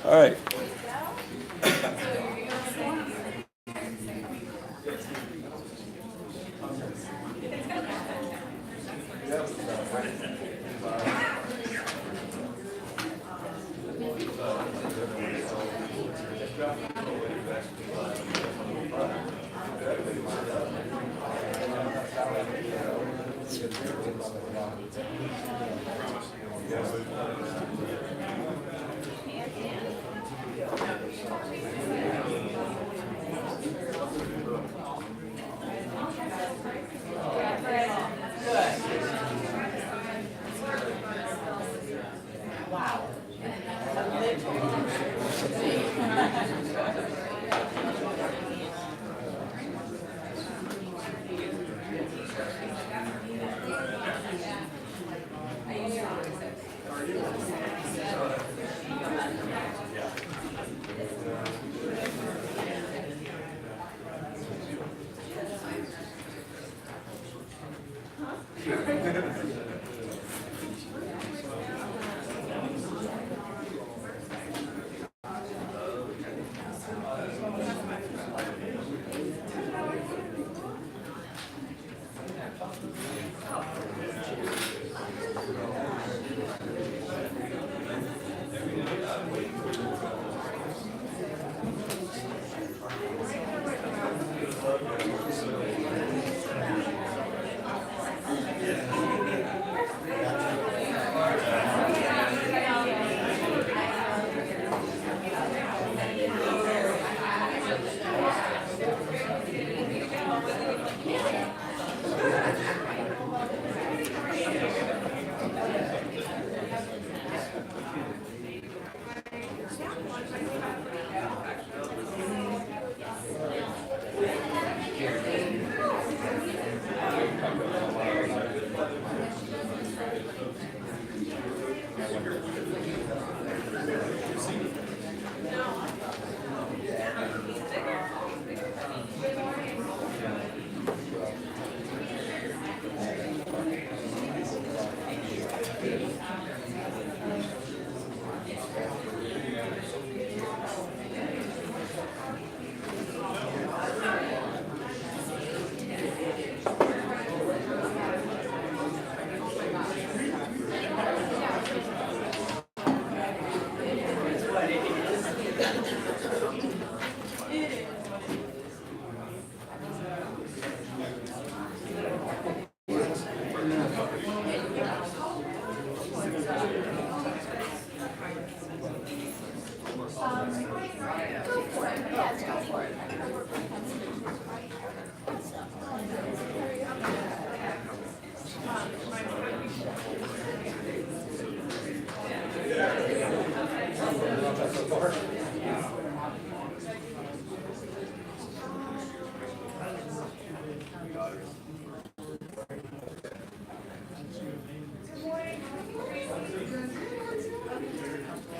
All right.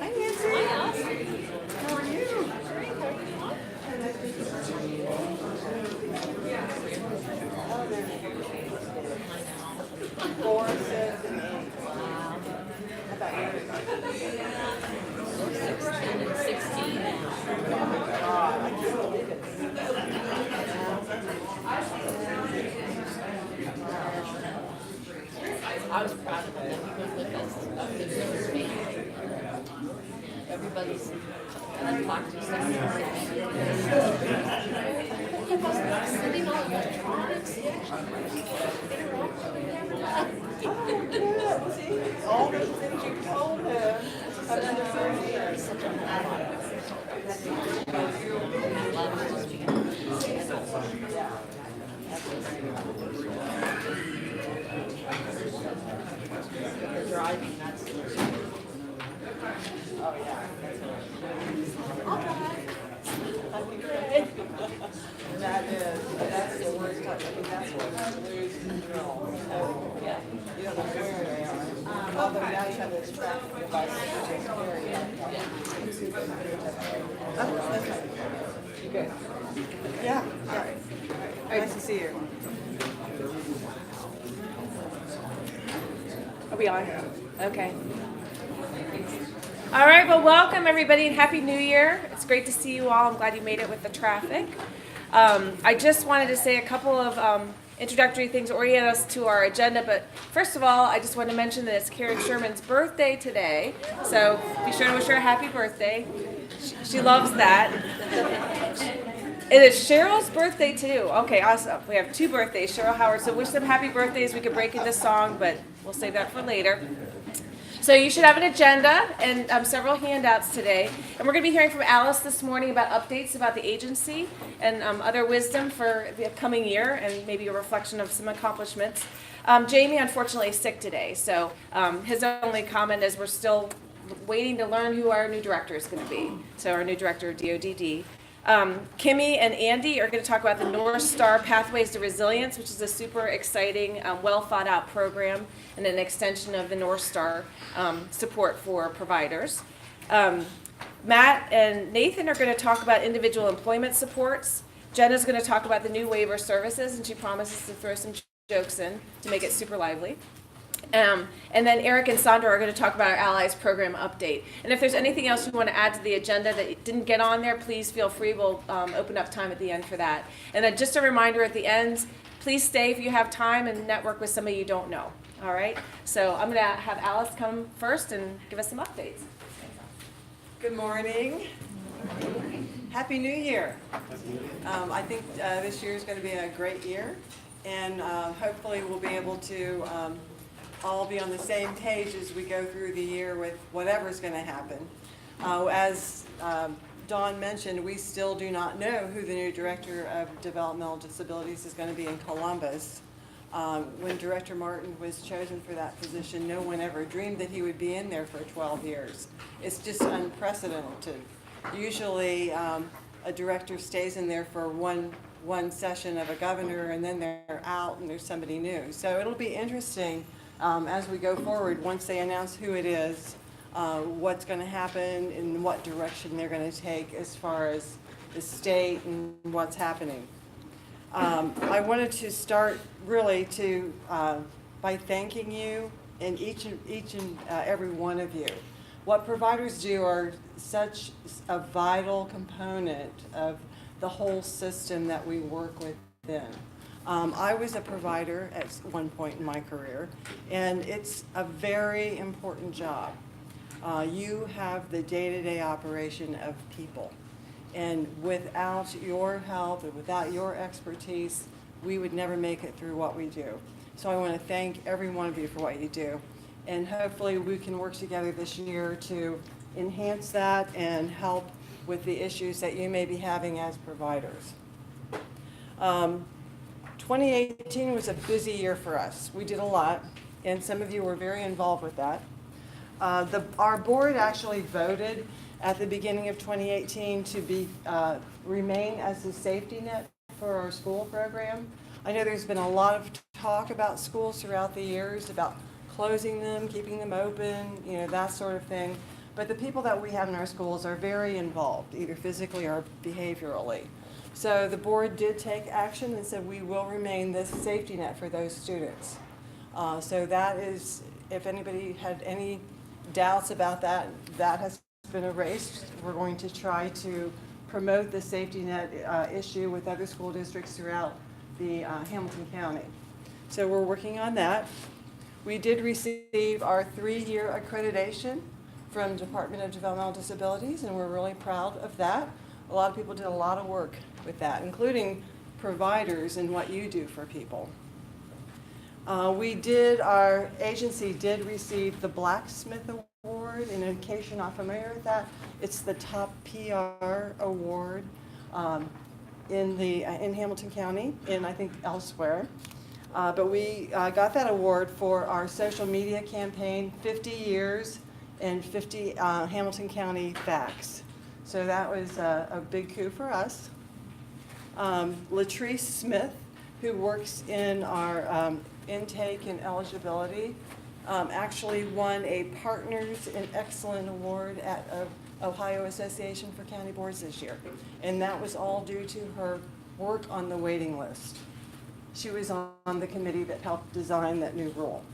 Hi, Nancy. How are you? Four, six, and eight. Wow. How about you? 16 and 16 now. I can't believe it. I was proud of him that he was with us up in Miller's family. Everybody's talked to somebody. He was sitting on electronics. Oh, good. See, all those things you told him have been the same years. Such a ally. I love just being the driving, that's Oh, yeah. all right. That'd be great. And that's the worst type, I mean, that's what you lose control. So, Yeah. you don't know where they are. Although now you have this tracking device, which is very, oh, that's right. You good? Yeah, yeah. Nice to see you. Are we on? Okay. All right, well, welcome everybody and Happy New Year. It's great to see you all. I'm glad you made it with the traffic. I just wanted to say a couple of introductory things, orient us to our agenda, but first of all, I just want to mention that it's Karen Sherman's birthday today, so be sure to wish her a happy birthday. She loves that. It is Cheryl's birthday too. Okay, awesome. We have two birthdays, Cheryl Howard, so wish them happy birthdays. We could break into song, but we'll save that for later. So you should have an agenda and several handouts today. And we're going to be hearing from Alice this morning about updates about the agency and other wisdom for the coming year and maybe a reflection of some accomplishments. Jamie, unfortunately, is sick today. So his only comment is we're still waiting to learn who our new director is going to be. So our new director of DODD. Kimmy and Andy are going to talk about the North Star Pathways to Resilience, which is a super exciting, well thought out program and an extension of the North Star support for providers. Matt and Nathan are going to talk about individual employment supports. Jenna's going to talk about the new waiver services, and she promises to throw some jokes in to make it super lively. And then Eric and Sandra are going to talk about our Allies program update. And if there's anything else you want to add to the agenda that didn't get on there, please feel free. We'll open up time at the end for that. And then just a reminder at the end, please stay if you have time and network with somebody you don't know. All right? So I'm going to have Alice come first and give us some updates. Good morning. Happy New Year. I think this year is going to be a great year, and hopefully we'll be able to all be on the same page as we go through the year with whatever's going to happen. As Dawn mentioned, we still do not know who the new Director of Developmental Disabilities is going to be in Columbus. When Director Martin was chosen for that position, no one ever dreamed that he would be in there for 12 years. It's just unprecedented. Usually a director stays in there for one session of a governor, and then they're out and there's somebody new. So it'll be interesting as we go forward, once they announce who it is, what's going to happen and what direction they're going to take as far as the state and what's happening. I wanted to start really by thanking you and each and every one of you. What providers do are such a vital component of the whole system that we work within. I was a provider at one point in my career, and it's a very important job. You have the day-to-day operation of people, and without your help and without your expertise, we would never make it through what we do. So I want to thank every one of you for what you do, and hopefully we can work together this year to enhance that and help with the issues that you may be having as providers. 2018 was a busy year for us. We did a lot, and some of you were very involved with that. Our board actually voted at the beginning of 2018 to remain as the safety net for our school program. I know there's been a lot of talk about schools throughout the years, about closing them, keeping them open, that sort of thing. But the people that we have in our schools are very involved, either physically or behaviorally. So the board did take action and said we will remain this safety net for those students. So that is, if anybody had any doubts about that, that has been erased. We're going to try to promote the safety net issue with other school districts throughout the Hamilton County. So we're working on that. We did receive our 3-year accreditation from Department of Developmental Disabilities, and we're really proud of that. A lot of people did a lot of work with that, including providers and what you do for people. Our agency did receive the Blacksmith Award, and in case you're not familiar with that, it's the top PR award in Hamilton County and I think elsewhere. But we got that award for our social media campaign, 50 years and 50 Hamilton County facts. So that was a big coup for us. Latrice Smith, who works in our intake and eligibility, actually won a Partners in Excellence Award at Ohio Association for County Boards this year. And that was all due to her work on the waiting list. She was on the committee that helped design that new rule.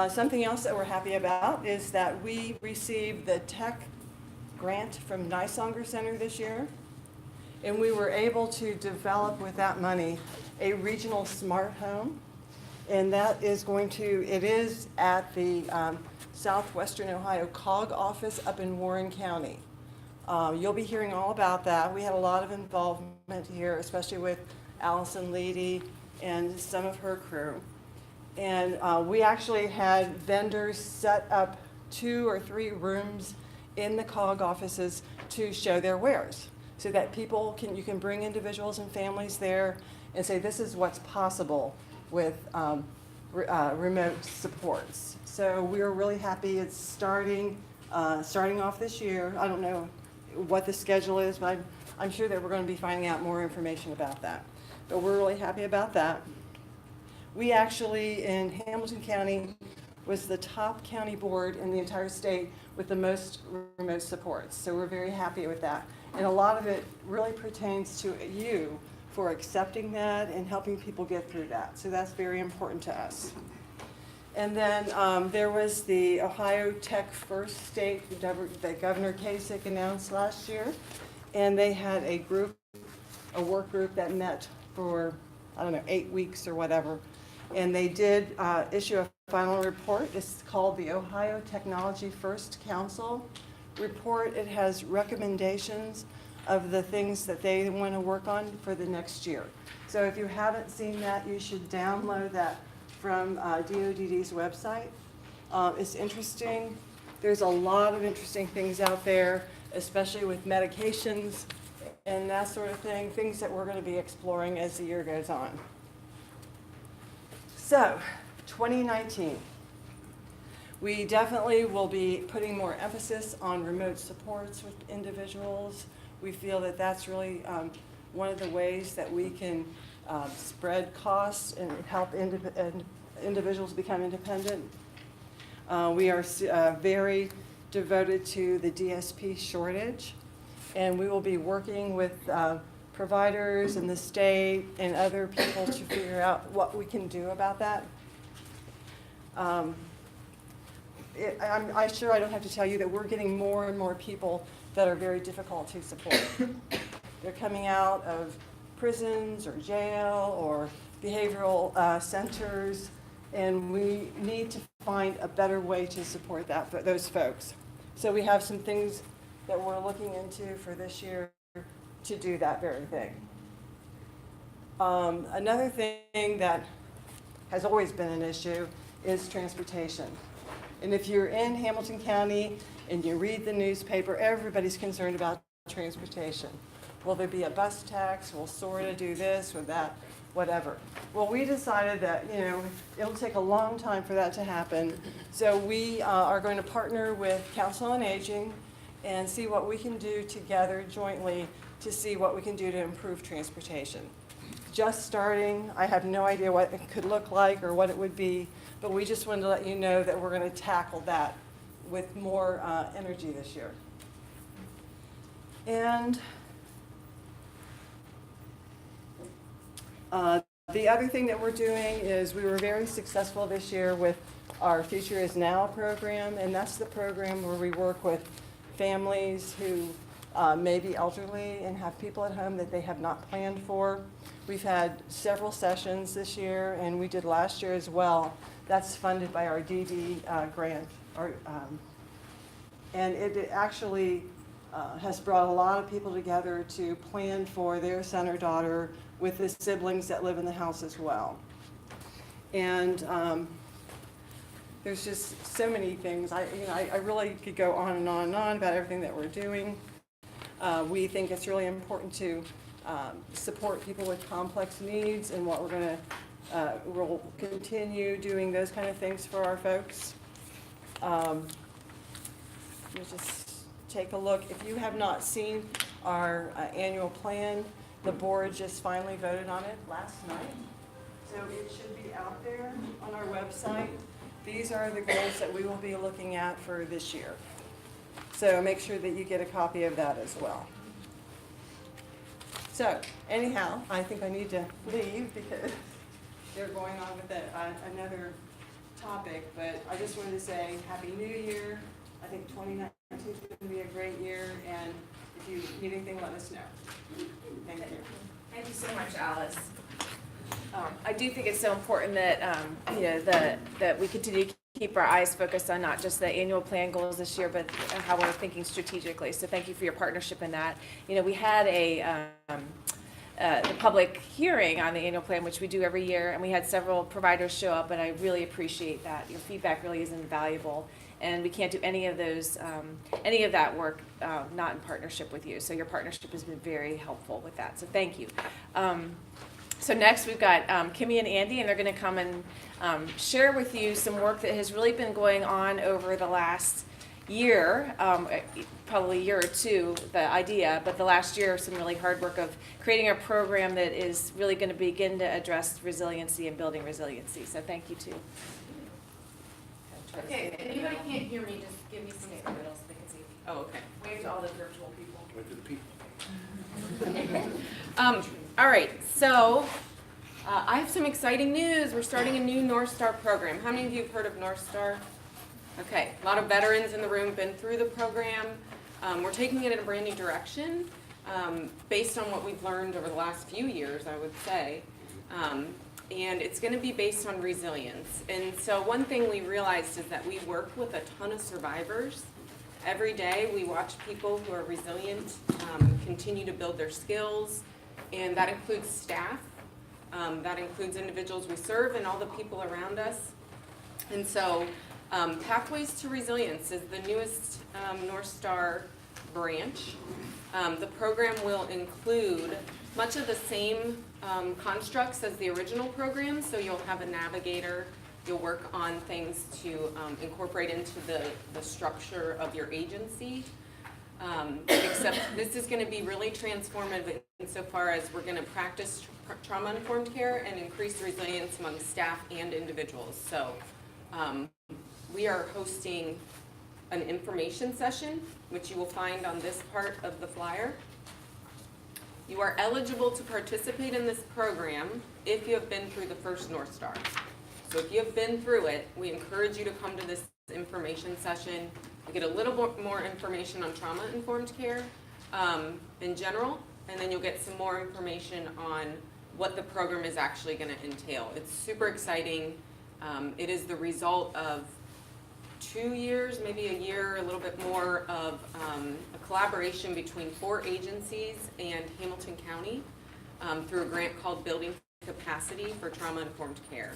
Something else that we're happy about is that we received the tech grant from Nysonger Center this year. And we were able to develop with that money a regional smart home. And that is it is at the Southwestern Ohio COG office up in Warren County. You'll be hearing all about that. We had a lot of involvement here, especially with Allison Leedy and some of her crew. And we actually had vendors set up 2 or 3 rooms in the COG offices to show their wares, so that you can bring individuals and families there and say, this is what's possible with remote supports. So we're really happy it's starting off this year. I don't know what the schedule is, but I'm sure that we're going to be finding out more information about that. But we're really happy about that. We actually, in Hamilton County, was the top county board in the entire state with the most remote supports. So we're very happy with that. And a lot of it really pertains to you for accepting that and helping people get through that. So that's very important to us. And then there was the Ohio Tech First State that Governor Kasich announced last year. And they had a work group that met for, 8 weeks or whatever. And they did issue a final report. It's called the Ohio Technology First Council report. It has recommendations of the things that they want to work on for the next year. So if you haven't seen that, you should download that from DODD's website. It's interesting. There's a lot of interesting things out there, especially with medications and that sort of thing, things that we're going to be exploring as the year goes on. So, 2019. We definitely will be putting more emphasis on remote supports with individuals. We feel that that's really one of the ways that we can spread costs and help individuals become independent. We are very devoted to the DSP shortage, and we will be working with providers in the state and other people to figure out what we can do about that. I'm sure I don't have to tell you that we're getting more and more people that are very difficult to support. They're coming out of prisons or jail or behavioral centers, and we need to find a better way to support those folks. So we have some things that we're looking into for this year to do that very thing. Another thing that has always been an issue is transportation. And if you're in Hamilton County and you read the newspaper, everybody's concerned about transportation. Will there be a bus tax? Will SORTA do this or that, whatever? Well, we decided that, it'll take a long time for that to happen. So we are going to partner with Council on Aging and see what we can do together jointly to see what we can do to improve transportation. Just starting, I have no idea what it could look like or what it would be, but we just wanted to let you know that we're going to tackle that with more energy this year. And the other thing that we're doing is we were very successful this year with our Future is Now program, and that's the program where we work with families who may be elderly and have people at home that they have not planned for. We've had several sessions this year, and we did last year as well. That's funded by our DD grant. And it actually has brought a lot of people together to plan for their son or daughter with the siblings that live in the house as well. And there's just so many things. I really could go on and on and on about everything that we're doing. We think it's really important to support people with complex needs, and what we're going to, we'll continue doing those kind of things for our folks. Let me just take a look. If you have not seen our annual plan. The board just finally voted on it last night. So it should be out there on our website. These are the goals that we will be looking at for this year. So make sure that you get a copy of that as well. So anyhow, I think I need to leave because they're going on with another topic, but I just wanted to say Happy New Year. I think 2019 is going to be a great year, and if you need anything, let us know. Thank you. Thank you so much, Alice. I do think it's so important that that we continue to keep our eyes focused on not just the annual plan goals this year, but how we're thinking strategically. So thank you for your partnership in that. We had the public hearing on the annual plan, which we do every year, and we had several providers show up, and I really appreciate that. Your feedback really is invaluable, and we can't do any of that work not in partnership with you. So your partnership has been very helpful with that. So thank you. So next we've got Kimmy and Andy, and they're going to come and share with you some work that has really been going on over the last year, probably a year or two, the idea, but the last year, some really hard work of creating a program that is really going to begin to address resiliency and building resiliency. So thank you too. Okay, if anybody can't hear me, just give me some riddles so they can see. Oh, okay. Wave to all the virtual people. All right, so I have some exciting news. We're starting a new North Star program. How many of you have heard of North Star? Okay, a lot of veterans in the room been through the program. We're taking it in a brand new direction based on what we've learned over the last few years, I would say. And it's going to be based on resilience. And so one thing we realized is that we work with a ton of survivors. Every day we watch people who are resilient continue to build their skills, and that includes staff. That includes individuals we serve and all the people around us. And so Pathways to Resilience is the newest North Star branch. The program will include much of the same constructs as the original program, so you'll have a navigator, you'll work on things to incorporate into the structure of your agency, except this is going to be really transformative insofar as we're going to practice trauma-informed care and increase resilience among staff and individuals. So we are hosting an information session, which you will find on this part of the flyer. You are eligible to participate in this program if you have been through the first North Star. So if you have been through it, we encourage you to come to this information session. You get a little more information on trauma-informed care in general, and then you'll get some more information on what the program is actually going to entail. It's super exciting. It is the result of 2 years, maybe a year, a little bit more of a collaboration between 4 agencies and Hamilton County through a grant called Building Capacity for Trauma-Informed Care.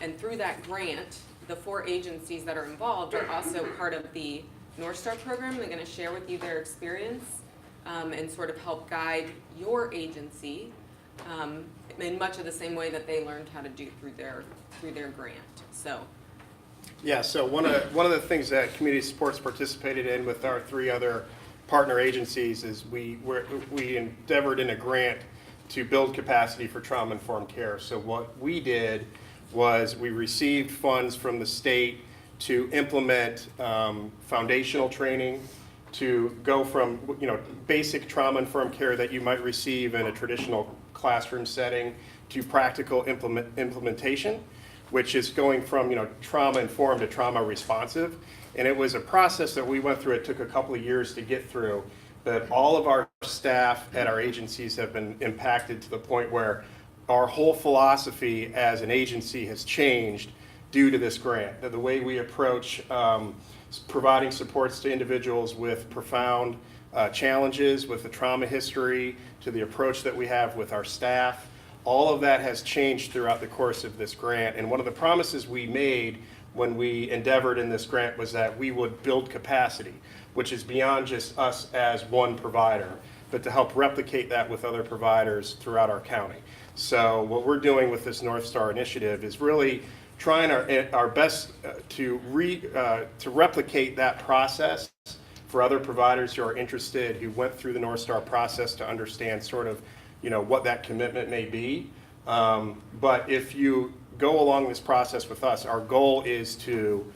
And through that grant, the 4 agencies that are involved are also part of the North Star program. They're going to share with you their experience and sort of help guide your agency in much of the same way that they learned how to do through their grant. So. Yeah, so one of the things that Community Supports participated in with our 3 other partner agencies is we endeavored in a grant to build capacity for trauma-informed care. So what we did was we received funds from the state to implement foundational training, to go from basic trauma-informed care that you might receive in a traditional classroom setting to practical implementation, which is going from trauma-informed to trauma-responsive. And it was a process that we went through. It took a couple of years to get through, but all of our staff at our agencies have been impacted to the point where our whole philosophy as an agency has changed due to this grant. The way we approach providing supports to individuals with profound challenges, with the trauma history, to the approach that we have with our staff, all of that has changed throughout the course of this grant. And one of the promises we made when we endeavored in this grant was that we would build capacity, which is beyond just us as one provider, but to help replicate that with other providers throughout our county. So what we're doing with this North Star initiative is really trying our best to replicate that process for other providers who are interested, who went through the North Star process to understand sort of, what that commitment may be. But if you go along this process with us, our goal is to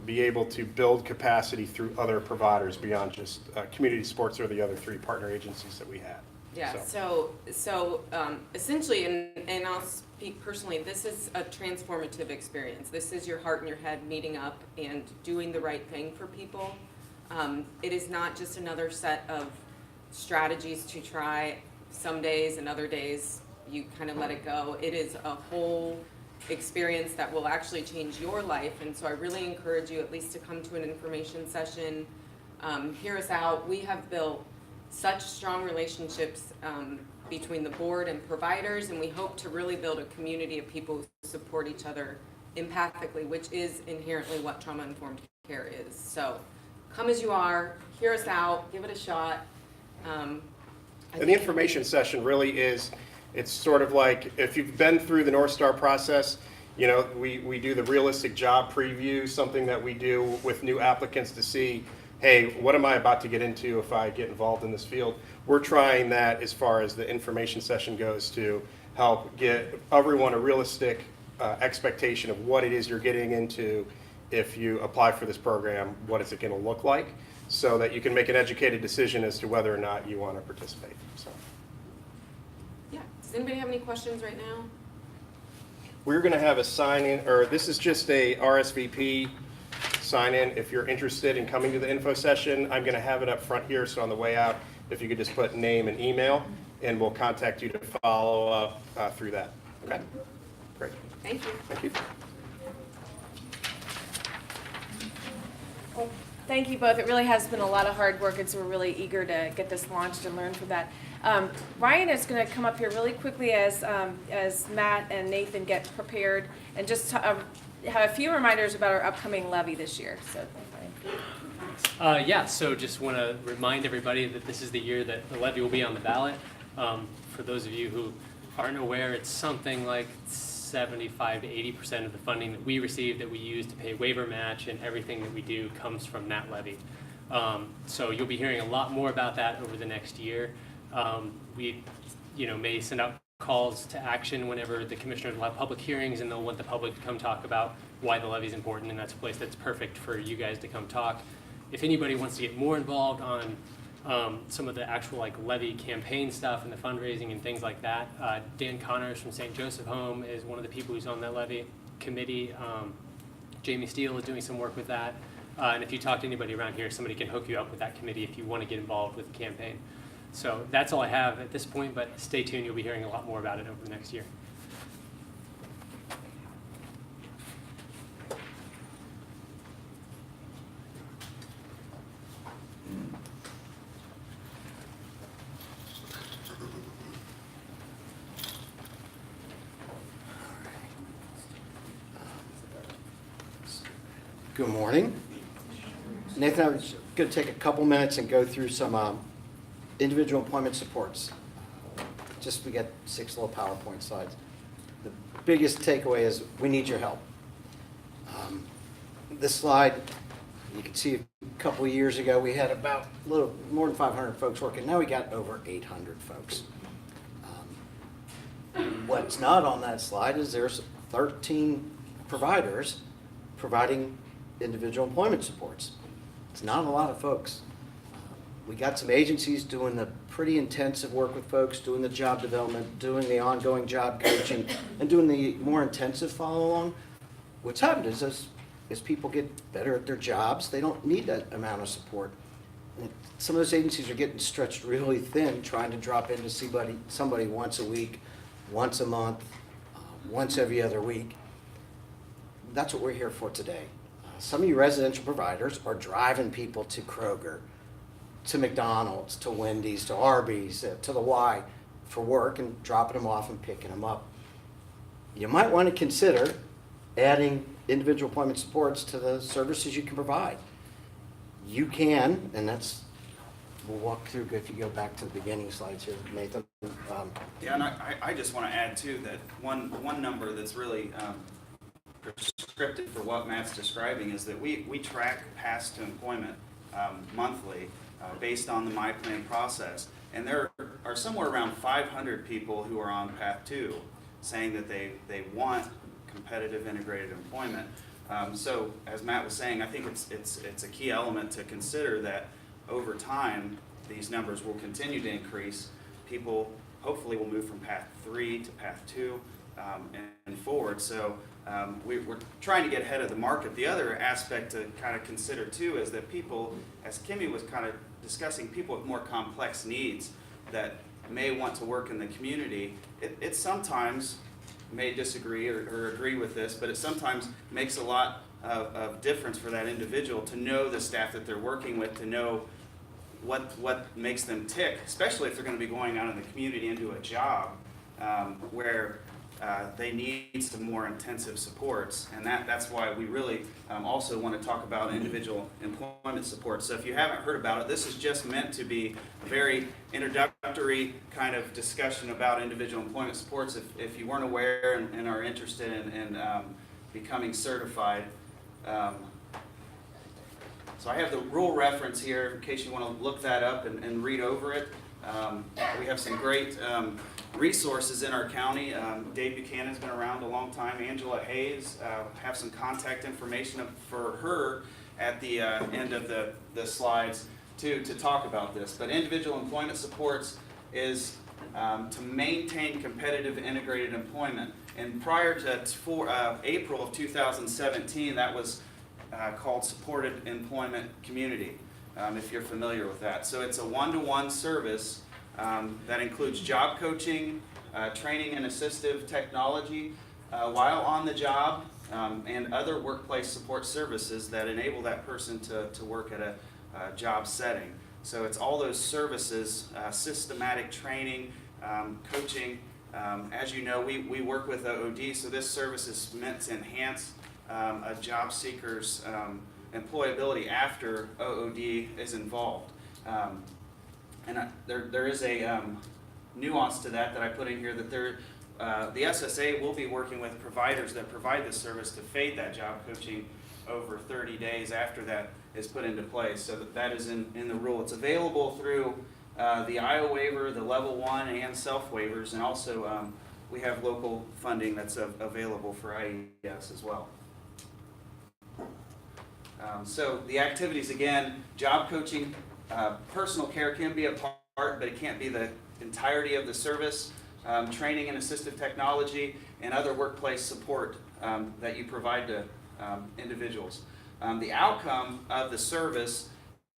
be able to build capacity through other providers beyond just community sports or the other 3 partner agencies that we have. Yeah, so essentially, and I'll speak personally, this is a transformative experience. This is your heart and your head meeting up and doing the right thing for people. It is not just another set of strategies to try some days and other days you kind of let it go. It is a whole experience that will actually change your life, and so I really encourage you at least to come to an information session, hear us out. We have built such strong relationships between the board and providers, and we hope to really build a community of people who support each other empathically, which is inherently what trauma-informed care is. So come as you are, hear us out, give it a shot. And the information session really is, it's sort of like, if you've been through the North Star process, we do the realistic job preview, something that we do with new applicants to see, hey, what am I about to get into if I get involved in this field? We're trying that as far as the information session goes to help get everyone a realistic expectation of what it is you're getting into if you apply for this program, what is it going to look like, so that you can make an educated decision as to whether or not you want to participate. So. Yeah, does anybody have any questions right now? We're going to have a sign-in, or this is just a RSVP sign-in. If you're interested in coming to the info session, I'm going to have it up front here, so on the way out, if you could just put name and email, and we'll contact you to follow up through that. Okay? Great. Thank you. Thank you. Well, thank you both. It really has been a lot of hard work, and so we're really eager to get this launched and learn from that. Ryan is going to come up here really quickly as Matt and Nathan get prepared, and just have a few reminders about our upcoming levy this year. So, Yeah, so just want to remind everybody that this is the year that the levy will be on the ballot. For those of you who aren't aware, it's something like 75 to 80% of the funding that we receive, that we use to pay waiver match, and everything that we do comes from that levy. So you'll be hearing a lot more about that over the next year. We may send out calls to action whenever the commissioners will have public hearings, and they'll want the public to come talk about why the levy is important, and that's a place that's perfect for you guys to come talk. If anybody wants to get more involved on some of the actual levy campaign stuff and the fundraising and things like that, Dan Connors from St. Joseph Home is one of the people who's on that levy committee. Jamie Steele is doing some work with that. And if you talk to anybody around here, somebody can hook you up with that committee if you want to get involved with the campaign. So that's all I have at this point, but stay tuned. You'll be hearing a lot more about it over the next year. Good morning. Nathan, I was going to take a couple minutes and go through some individual employment supports. We got 6 little PowerPoint slides. The biggest takeaway is we need your help. This slide, you can see a couple of years ago we had about a little more than 500 folks working. Now we got over 800 folks. What's not on that slide is there's 13 providers providing individual employment supports. It's not a lot of folks. We got some agencies doing the pretty intensive work with folks, doing the job development, doing the ongoing job coaching, and doing the more intensive follow-along. What's happened is as people get better at their jobs, they don't need that amount of support. And some of those agencies are getting stretched really thin, trying to drop into somebody once a week, once a month, once every other week. That's what we're here for today. Some of you residential providers are driving people to Kroger, to McDonald's, to Wendy's, to Arby's, to the Y for work, and dropping them off and picking them up. You might want to consider adding individual employment supports to the services you can provide. You can, and we'll walk through, if you go back to the beginning slides here, Nathan. Yeah, and I just want to add too that one number that's really prescriptive for what Matt's describing is that we track past employment monthly based on the My Plan process. And there are somewhere around 500 people who are on Path 2 saying that they want competitive integrated employment. So as Matt was saying, I think it's a key element to consider that over time, these numbers will continue to increase. People hopefully will move from Path 3 to Path 2 and forward. So we're trying to get ahead of the market. The other aspect to kind of consider too is that people, as Kimmy was kind of discussing, people with more complex needs that may want to work in the community, it sometimes may disagree or agree with this, but it sometimes makes a lot of difference for that individual to know the staff that they're working with, to know what makes them tick, especially if they're going to be going out in the community into a job where they need some more intensive supports. And that's why we really also want to talk about individual employment support. So if you haven't heard about it, this is just meant to be a very introductory kind of discussion about individual employment supports. If you weren't aware and are interested in becoming certified. So I have the rule reference here in case you want to look that up and read over it. We have some great resources in our county. Dave Buchanan's been around a long time. Angela Hayes, have some contact information for her at the end of the slides to talk about this. But individual employment supports is to maintain competitive integrated employment. And prior to April of 2017, that was called Supported Employment Community, if you're familiar with that. So it's a one-to-one service that includes job coaching, training and assistive technology while on the job, and other workplace support services that enable that person to work at a job setting. So it's all those services, systematic training, coaching. As you know, we work with OOD, so this service is meant to enhance a job seeker's employability after OOD is involved. There is a nuance to that I put in here, that the SSA will be working with providers that provide this service to fade that job coaching over 30 days after that is put into place. So that is in the rule. It's available through the Iowa waiver, the level 1 and self waivers, and also we have local funding that's available for IES as well. So the activities, again, job coaching, personal care can be a part, but it can't be the entirety of the service. Training and assistive technology and other workplace support that you provide to individuals. The outcome of the service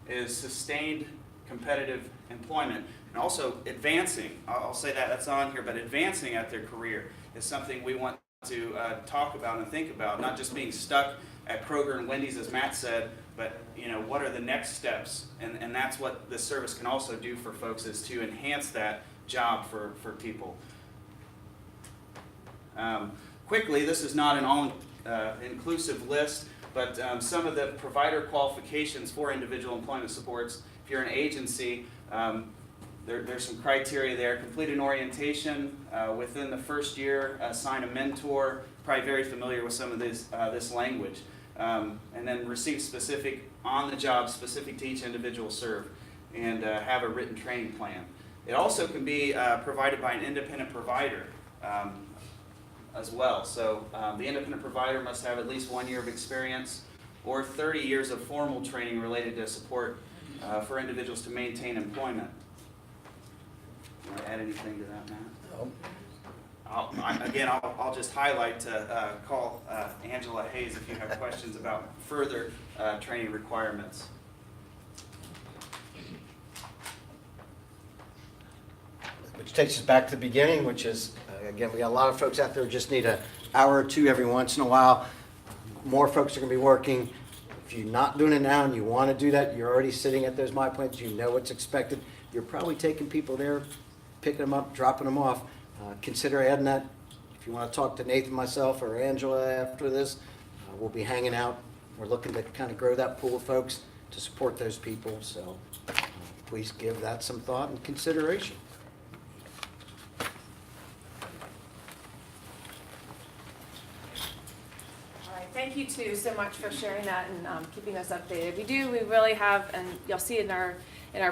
is sustained competitive employment and also advancing. I'll say that's on here, but advancing at their career is something we want to talk about and think about, not just being stuck at Kroger and Wendy's, as Matt said, but what are the next steps? And that's what this service can also do for folks, is to enhance that job for people. Quickly, this is not an all-inclusive list, but some of the provider qualifications for individual employment supports. If you're an agency, there's some criteria there. Complete an orientation within the first year, assign a mentor, probably very familiar with some of this language, and then receive specific, on-the-job, specific to each individual served, and have a written training plan. It also can be provided by an independent provider as well. So the independent provider must have at least 1 year of experience or 30 years of formal training related to support for individuals to maintain employment. You want to add anything to that, Matt? No. I'll just highlight to call Angela Hayes if you have questions about further training requirements. Which takes us back to the beginning, which is, again, we got a lot of folks out there who just need an hour or two every once in a while. More folks are going to be working. If you're not doing it now and you want to do that, you're already sitting at those My Plans, you know what's expected. You're probably taking people there, picking them up, dropping them off. Consider adding that. If you want to talk to Nathan, myself, or Angela after this, we'll be hanging out. We're looking to kind of grow that pool of folks to support those people. So please give that some thought and consideration. All right, thank you. you too so much for sharing that and keeping us updated. We really have, and you'll see in our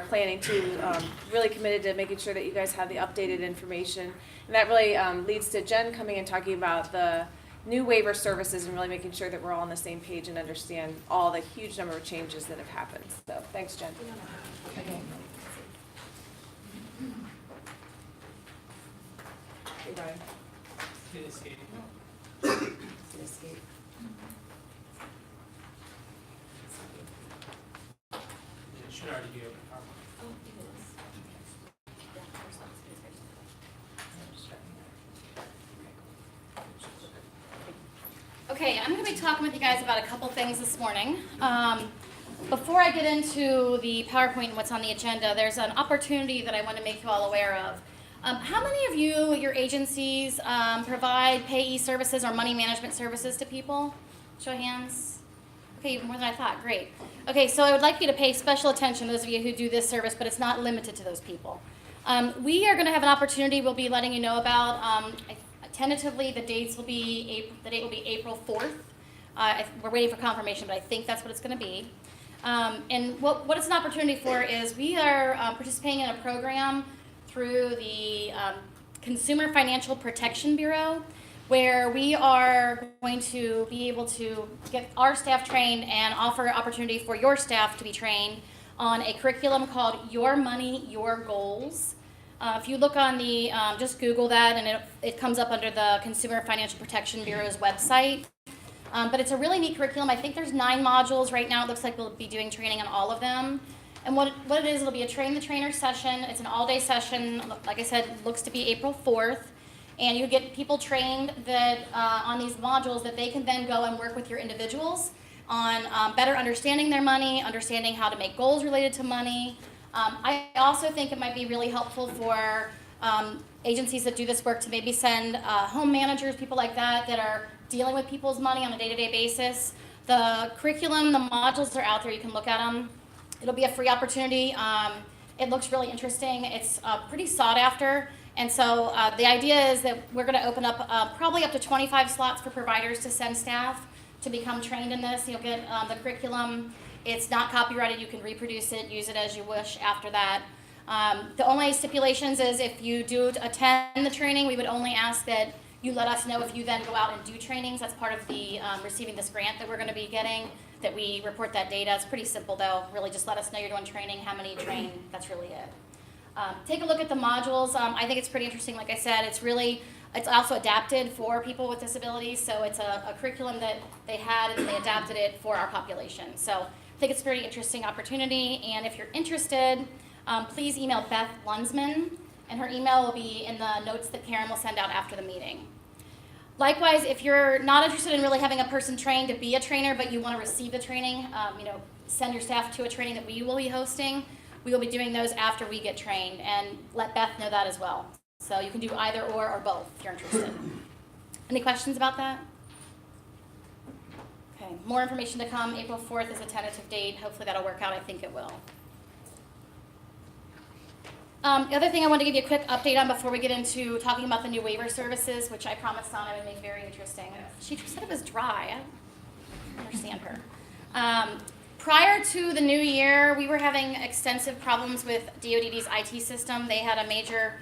planning too, really committed to making sure that you guys have the updated information. And that really leads to Jen coming and talking about the new waiver services and really making sure that we're all on the same page and understand all the huge number of changes that have happened. So thanks, Jen. Okay. Hey, Brian. It should already be open. Okay, I'm going to be talking with you guys about a couple things this morning. Before I get into the PowerPoint and what's on the agenda, there's an opportunity that I want to make you all aware of. How many of you, your agencies, provide payee services or money management services to people? Show of hands. Okay, more than I thought. Great. Okay, so I would like you to pay special attention, those of you who do this service, but it's not limited to those people. We are going to have an opportunity we'll be letting you know about. Tentatively, the date will be April 4th. We're waiting for confirmation, but I think that's what it's going to be. And what it's an opportunity for is we are participating in a program through the Consumer Financial Protection Bureau, where we are going to be able to get our staff trained and offer opportunity for your staff to be trained on a curriculum called Your Money, Your Goals. If you look on the, just Google that, and it comes up under the Consumer Financial Protection Bureau's website. But it's a really neat curriculum. I think there's 9 modules right now. It looks like we'll be doing training on all of them. And what it is, it'll be a train the trainer session. It's an all-day session. Like I said, looks to be April 4th. And you get people trained that on these modules that they can then go and work with your individuals on better understanding their money, understanding how to make goals related to money. I also think it might be really helpful for agencies that do this work to maybe send home managers, people like that are dealing with people's money on a day-to-day basis. The curriculum, the modules are out there. You can look at them. It'll be a free opportunity. It looks really interesting. It's pretty sought after. And so the idea is that we're going to open up probably up to 25 slots for providers to send staff to become trained in this. You'll get the curriculum. It's not copyrighted. You can reproduce it, use it as you wish after that. The only stipulations is if you do attend the training, we would only ask that you let us know if you then go out and do trainings. That's part of the receiving this grant that we're going to be getting, that we report that data. It's pretty simple though. Really just let us know you're doing training, how many you train. That's really it. Take a look at the modules. I think it's pretty interesting. Like I said, it's also adapted for people with disabilities. So it's a curriculum that they had and they adapted it for our population. So I think it's a very interesting opportunity. And if you're interested, please email Beth Lunsman, and her email will be in the notes that Karen will send out after the meeting. Likewise, if you're not interested in really having a person trained to be a trainer, but you want to receive the training, send your staff to a training that we will be hosting. We will be doing those after we get trained, and let Beth know that as well. So you can do either or both if you're interested. Any questions about that? Okay, more information to come. April 4th is a tentative date. Hopefully that'll work out. I think it will. The other thing I want to give you a quick update on before we get into talking about the new waiver services, which I promised Donna would make very interesting. She said it was dry. I don't understand her. Prior to the new year, we were having extensive problems with DOD's IT system. They had a major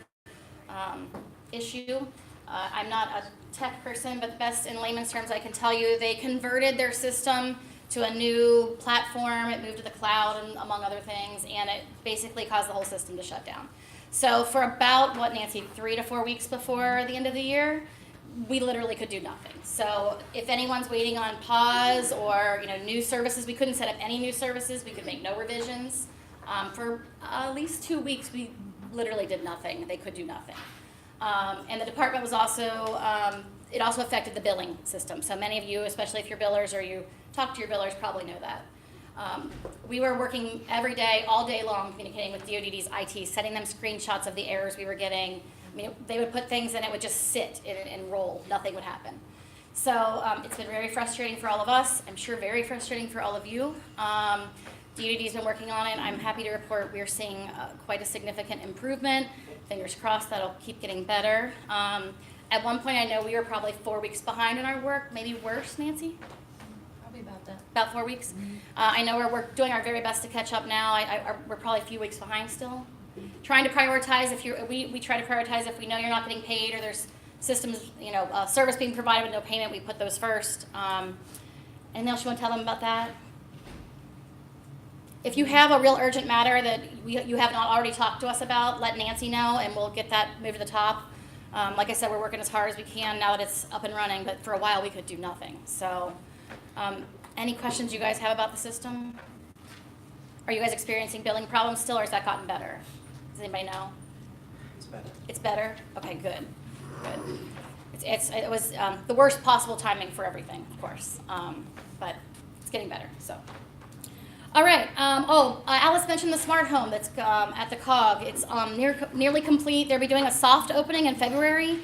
issue. I'm not a tech person, but the best in layman's terms I can tell you, they converted their system to a new platform. It moved to the cloud, and among other things, and it basically caused the whole system to shut down. So for about, what, Nancy, 3 to 4 weeks before the end of the year, we literally could do nothing. So if anyone's waiting on pause or new services, we couldn't set up any new services. We could make no revisions. For at least 2 weeks, we literally did nothing. They could do nothing. And the department was also, it also affected the billing system. So many of you, especially if you're billers or you talk to your billers, probably know that. We were working every day, all day long, communicating with DOD's IT, sending them screenshots of the errors we were getting. I mean, they would put things and it would just sit and roll. Nothing would happen. So it's been very frustrating for all of us. I'm sure very frustrating for all of you. DOD's been working on it. I'm happy to report we're seeing quite a significant improvement. Fingers crossed that'll keep getting better. At one point, I know we were probably 4 weeks behind in our work, maybe worse, Nancy? About 4 weeks. I know we're doing our very best to catch up now. We're probably a few weeks behind still. Trying to prioritize we try to prioritize if we know you're not getting paid or there's systems, service being provided with no payment, we put those first. Anything else you want to tell them about that? If you have a real urgent matter that you have not already talked to us about, let Nancy know and we'll get that moved to the top. Like I said, we're working as hard as we can now that it's up and running, but for a while we could do nothing. So, any questions you guys have about the system? Are you guys experiencing billing problems still, or has that gotten better? Does anybody know? It's better. It's better? Okay, good. It was the worst possible timing for everything, of course, but it's getting better, so. All right, Alice mentioned the smart home that's at the COG. It's nearly complete. They'll be doing a soft opening in February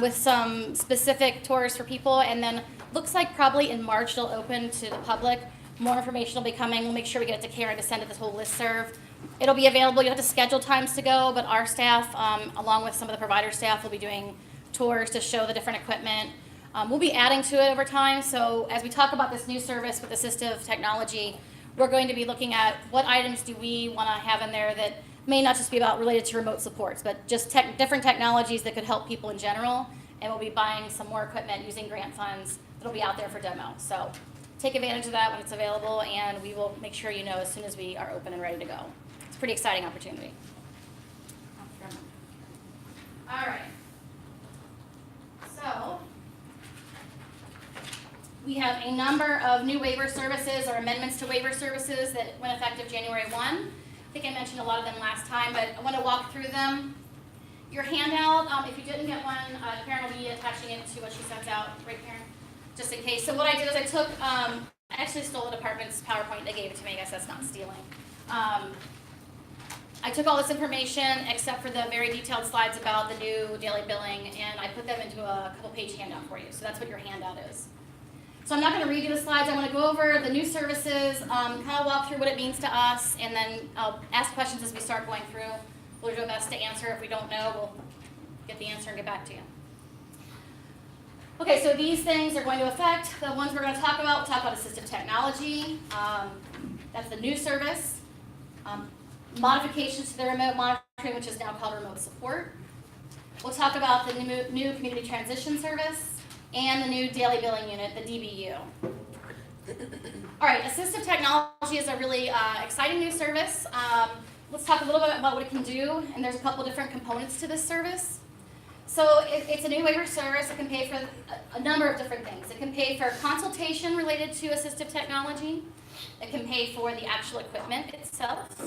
with some specific tours for people, and then looks like probably in March it'll open to the public. More information will be coming. We'll make sure we get it to Karen to send it this whole listserv. It'll be available. You'll have to schedule times to go, but our staff, along with some of the provider staff, will be doing tours to show the different equipment. We'll be adding to it over time, so as we talk about this new service with assistive technology, we're going to be looking at what items do we want to have in there that may not just be about related to remote supports, but just different technologies that could help people in general. And we'll be buying some more equipment using grant funds that'll be out there for demo. So take advantage of that when it's available, and we will make sure you know as soon as we are open and ready to go. It's a pretty exciting opportunity. All right. So we have a number of new waiver services or amendments to waiver services that went effective January 1. I think I mentioned a lot of them last time, but I want to walk through them. Your handout, if you didn't get one, Karen will be attaching it to what she sent out, right, Karen? Just in case. So what I did is I took, I actually stole the department's PowerPoint. They gave it to me. I guess that's not stealing. I took all this information except for the very detailed slides about the new daily billing, and I put them into a couple page handout for you. So that's what your handout is. So I'm not going to read you the slides. I want to go over the new services, kind of walk through what it means to us, and then I'll ask questions as we start going through. We'll do our best to answer. If we don't know, we'll get the answer and get back to you. Okay, so these things are going to affect the ones we're going to talk about. We'll talk about assistive technology. That's the new service. Modifications to the remote monitoring, which is now called remote support. We'll talk about the new community transition service and the new daily billing unit, the DBU. All right, assistive technology is a really exciting new service. Let's talk a little bit about what it can do, and there's a couple different components to this service. So it's a new waiver service. It can pay for a number of different things. It can pay for consultation related to assistive technology. It can pay for the actual equipment itself.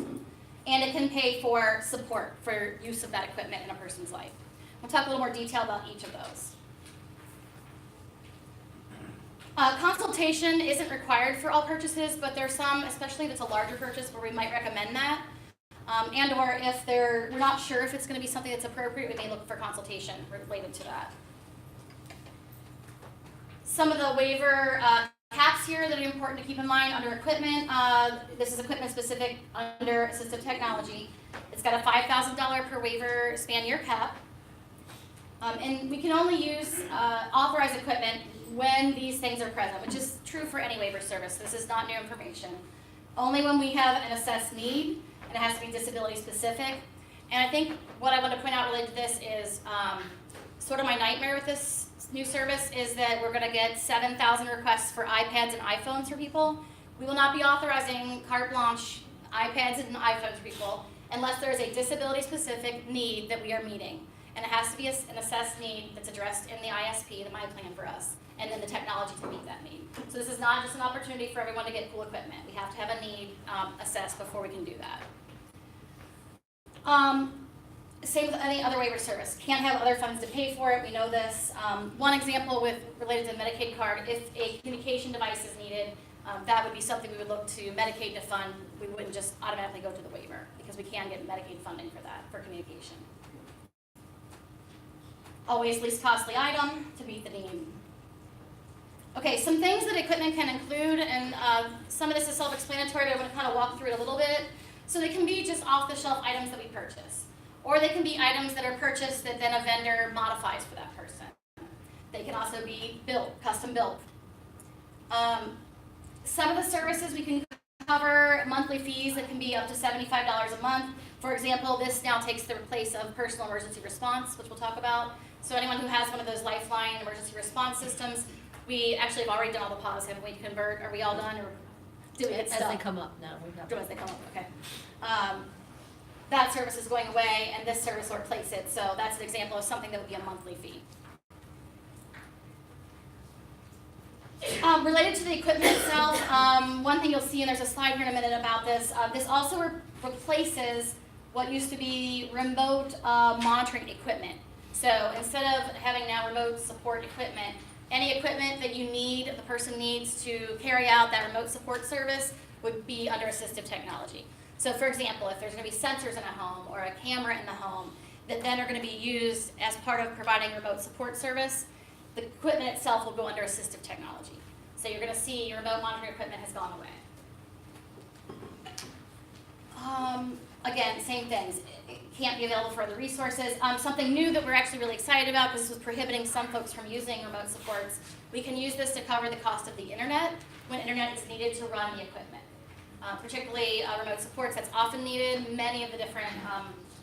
And it can pay for support for use of that equipment in a person's life. We'll talk a little more detail about each of those. Consultation isn't required for all purchases, but there's some, especially if it's a larger purchase, where we might recommend that. And or if we're not sure if it's going to be something that's appropriate, we may look for consultation related to that. Some of the waiver caps here that are important to keep in mind under equipment. This is equipment specific under assistive technology. It's got a $5,000 per waiver span year cap. And we can only use authorized equipment when these things are present, which is true for any waiver service. This is not new information. Only when we have an assessed need, and it has to be disability specific. And I think what I want to point out related to this is sort of my nightmare with this new service is that we're going to get 7,000 requests for iPads and iPhones for people. We will not be authorizing carte blanche iPads and iPhones for people unless there is a disability specific need that we are meeting. And it has to be an assessed need that's addressed in the ISP, the My Plan for us, and then the technology to meet that need. So this is not just an opportunity for everyone to get cool equipment. We have to have a need assessed before we can do that. Same with any other waiver service. Can't have other funds to pay for it. We know this. One example related to the Medicaid card, if a communication device is needed, that would be something we would look to Medicaid to fund. We wouldn't just automatically go to the waiver because we can get Medicaid funding for that, for communication. Always least costly item to meet the need. Okay, some things that equipment can include, and some of this is self-explanatory, but I want to kind of walk through it a little bit. So they can be just off-the-shelf items that we purchase. Or they can be items that are purchased that then a vendor modifies for that person. They can also be built, custom built. some of the services we can cover monthly fees that can be up to $75 a month. For example, this now takes the place of personal emergency response, which we'll talk about. So anyone who has one of those Lifeline emergency response systems, we actually have already done all the pause, haven't we? Convert, are we all done, or do we hit As stop? they come up now, we have. Do as they come up, okay. That service is going away, and this service will replace it. So that's an example of something that would be a monthly fee. Related to the equipment itself, one thing you'll see, and there's a slide here in a minute about this, this also replaces what used to be remote monitoring equipment. So instead of having now remote support equipment, any equipment that you need, the person needs to carry out that remote support service would be under assistive technology. So for example, if there's going to be sensors in a home or a camera in the home that then are going to be used as part of providing remote support service, the equipment itself will go under assistive technology. So you're going to see your remote monitoring equipment has gone away. Again, same things. It can't be available for other resources. Something new that we're actually really excited about, because this was prohibiting some folks from using remote supports, we can use this to cover the cost of the internet when internet is needed to run the equipment. Particularly remote supports, that's often needed. Many of the different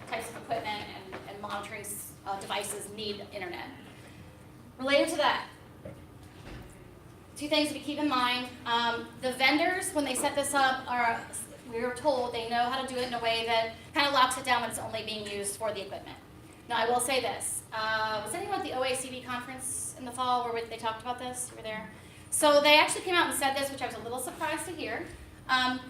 types of equipment and monitoring devices need internet. Related to that, two things to keep in mind. The vendors, when they set this up, we were told they know how to do it in a way that kind of locks it down when it's only being used for the equipment. Now, I will say this. Was anyone at the OACD conference in the fall where they talked about this? You were there? So they actually came out and said this, which I was a little surprised to hear.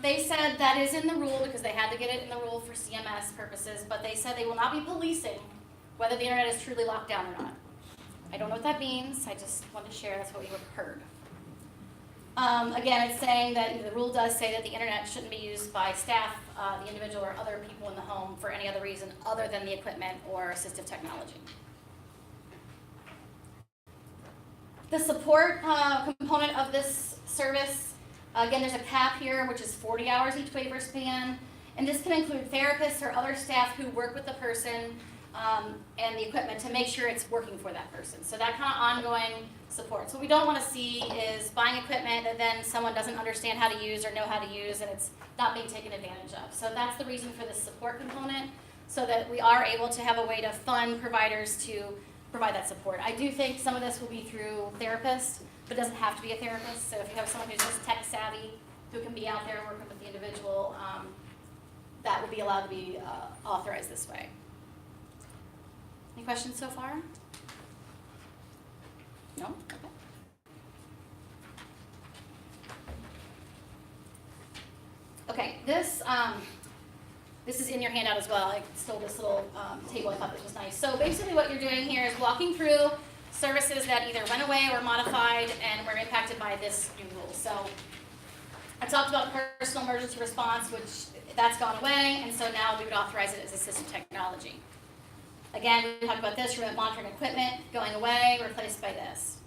They said that is in the rule because they had to get it in the rule for CMS purposes, but they said they will not be policing whether the internet is truly locked down or not. I don't know what that means. I just wanted to share that's what we heard. Again, it's saying that the rule does say that the internet shouldn't be used by staff, the individual, or other people in the home for any other reason other than the equipment or assistive technology. The support component of this service, again, there's a cap here, which is 40 hours each waiver span. And this can include therapists or other staff who work with the person and the equipment to make sure it's working for that person. So that kind of ongoing support. So what we don't want to see is buying equipment that then someone doesn't understand how to use or know how to use, and it's not being taken advantage of. So that's the reason for this support component, so that we are able to have a way to fund providers to provide that support. I do think some of this will be through therapists, but it doesn't have to be a therapist. So if you have someone who's just tech savvy, who can be out there working with the individual, that would be allowed to be authorized this way. Any questions so far? No? Okay. Okay, this is in your handout as well. I stole this little table. I thought this was nice. So basically what you're doing here is walking through services that either went away or modified and were impacted by this new rule. So I talked about personal emergency response, which that's gone away, and so now we would authorize it as assistive technology. Again, we talked about this, remote monitoring equipment going away, replaced by this.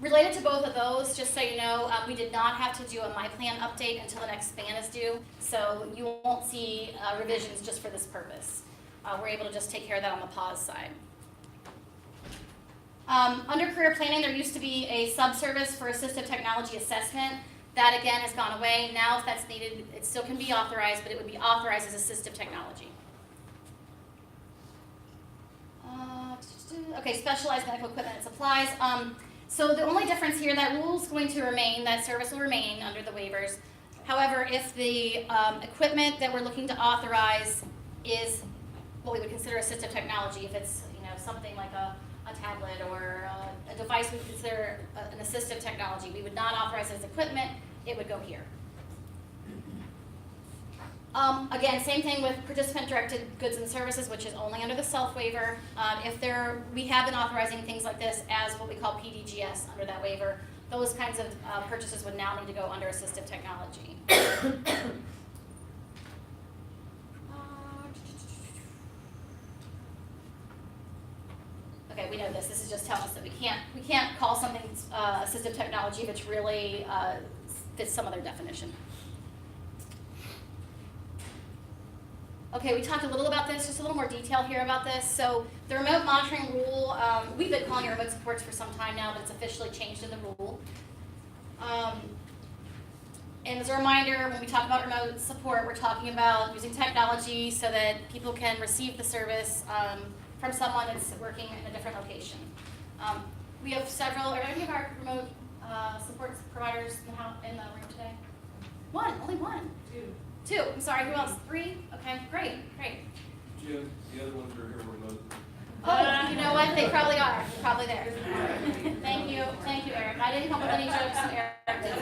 Related to both of those, just so you know, we did not have to do a MyPlan update until the next span is due, so you won't see revisions just for this purpose. We're able to just take care of that on the pause side. Under career planning, there used to be a sub-service for assistive technology assessment. That, again, has gone away. Now, if that's needed, it still can be authorized, but it would be authorized as assistive technology. Okay, specialized medical equipment and supplies. So the only difference here, that rule is going to remain, that service will remain under the waivers. However, if the equipment that we're looking to authorize is what we would consider assistive technology, if it's something like a tablet or a device we consider an assistive technology, we would not authorize it as equipment, it would go here. Again, same thing with participant-directed goods and services, which is only under the self-waiver. We have been authorizing things like this as what we call PDGS under that waiver. Those kinds of purchases would now need to go under assistive technology. Okay, we know this. This is just telling us that we can't call something assistive technology if it's really fits some other definition. Okay, we talked a little about this, just a little more detail here about this. So the remote monitoring rule, we've been calling it remote supports for some time now, but it's officially changed in the rule. And as a reminder, when we talk about remote support, we're talking about using technology so that people can receive the service from someone that's working in a different location. We have several, are any of our remote support providers in the room today? One, only one. Two, I'm sorry, who else? Three? Okay, great. Jim, the other ones are here remote. Oh, you know what, they probably are, they're probably there. Thank you, Eric. I didn't come with any jokes, so Eric did.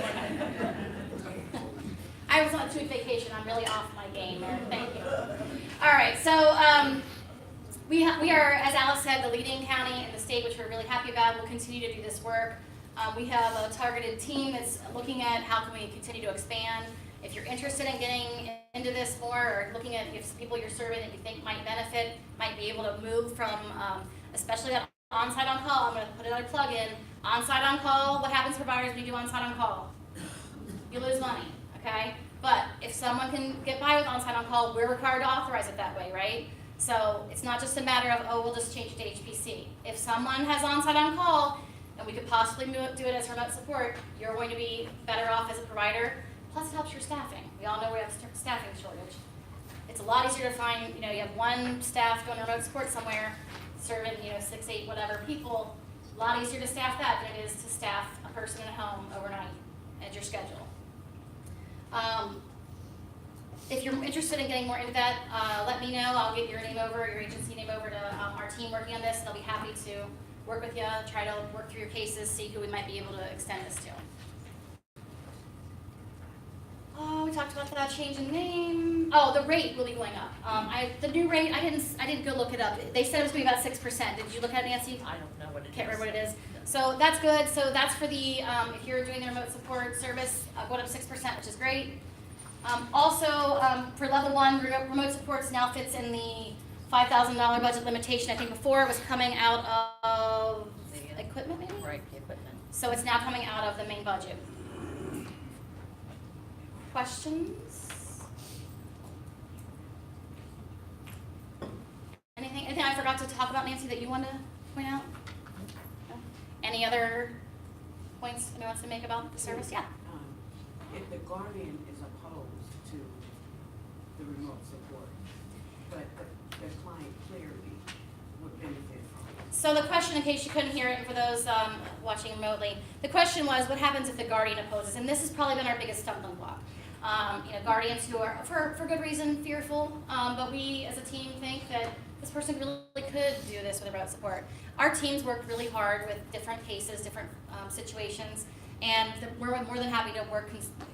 I was on a 2-week vacation, I'm really off my game, Eric, thank you. All right, so we are, as Alice said, the leading county in the state, which we're really happy about. We'll continue to do this work. We have a targeted team that's looking at how can we continue to expand. If you're interested in getting into this more, or looking at if people you're serving that you think might benefit, might be able to move from, especially that on-site on-call, I'm going to put another plug in, on-site on-call, what happens to providers when you do on-site on-call? You lose money, okay? But if someone can get by with on-site on-call, we're required to authorize it that way, right? So it's not just a matter of, oh, we'll just change it to HPC. If someone has on-site on-call, and we could possibly do it as remote support, you're going to be better off as a provider. Plus, it helps your staffing. We all know we have a staffing shortage. It's a lot easier to find, you have one staff doing remote support somewhere, serving, 6, 8, whatever people. A lot easier to staff that than it is to staff a person at home overnight at your schedule. If you're interested in getting more into that, let me know. I'll get your agency name over to our team working on this, and they'll be happy to work with you, try to work through your cases, see who we might be able to extend this to. Oh, we talked about that change in name. Oh, the rate will be going up. The new rate, I didn't go look it up. They said it was going to be about 6%. Did you look at it, Nancy? I don't know what it is. Can't remember what it is. So that's good. So that's for the, if you're doing the remote support service, going up 6%, which is great. Also, for level 1, remote supports now fits in the $5,000 budget limitation. I think before it was coming out of equipment, maybe? Right, the equipment. So it's now coming out of the main budget. Questions? Anything I forgot to talk about, Nancy, that you want to point out? No? Any other points anyone wants to make about the service? Yeah. If the guardian is opposed to the remote support, but the client clearly would benefit from it. So the question, in case you couldn't hear it, for those watching remotely, the question was, what happens if the guardian opposes? And this has probably been our biggest stumbling block. Guardians who are, for good reason, fearful, but we as a team think that this person really could do this with remote support. Our teams work really hard with different cases, different situations, and we're more than happy to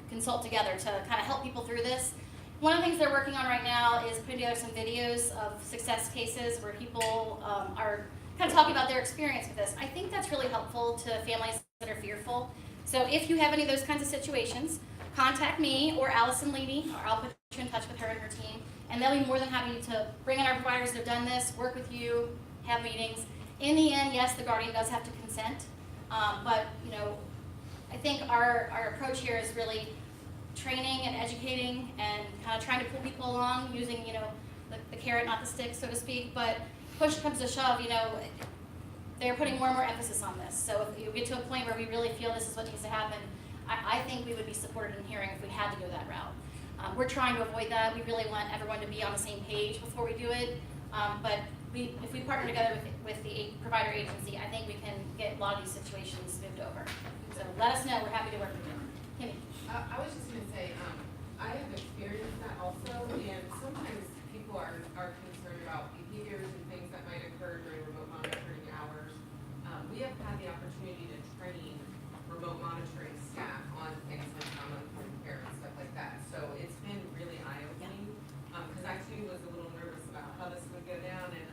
consult together to kind of help people through this. One of the things they're working on right now is putting together some videos of success cases where people are kind of talking about their experience with this. I think that's really helpful to families that are fearful. So if you have any of those kinds of situations, contact me or Allison Levy, or I'll put you in touch with her and her team, and they'll be more than happy to bring in our providers that have done this, work with you, have meetings. In the end, yes, the guardian does have to consent, but I think our approach here is really training and educating and kind of trying to pull people along using the carrot, not the stick, so to speak. But push comes to shove, they're putting more and more emphasis on this. So if you get to a point where we really feel this is what needs to happen, I think we would be supported in hearing if we had to go that route. We're trying to avoid that. We really want everyone to be on the same page before we do it. But if we partner together with the provider agency, I think we can get a lot of these situations moved over. So let us know. We're happy to work with you. Kimmy. I was just going to say, I have experienced that also, and sometimes people are concerned about behaviors and things that might occur during remote monitoring hours. We have had the opportunity to train remote monitoring staff on things like trauma-informed care and stuff like that. So it's been really eye-opening, because I too was a little nervous about how this would go down, and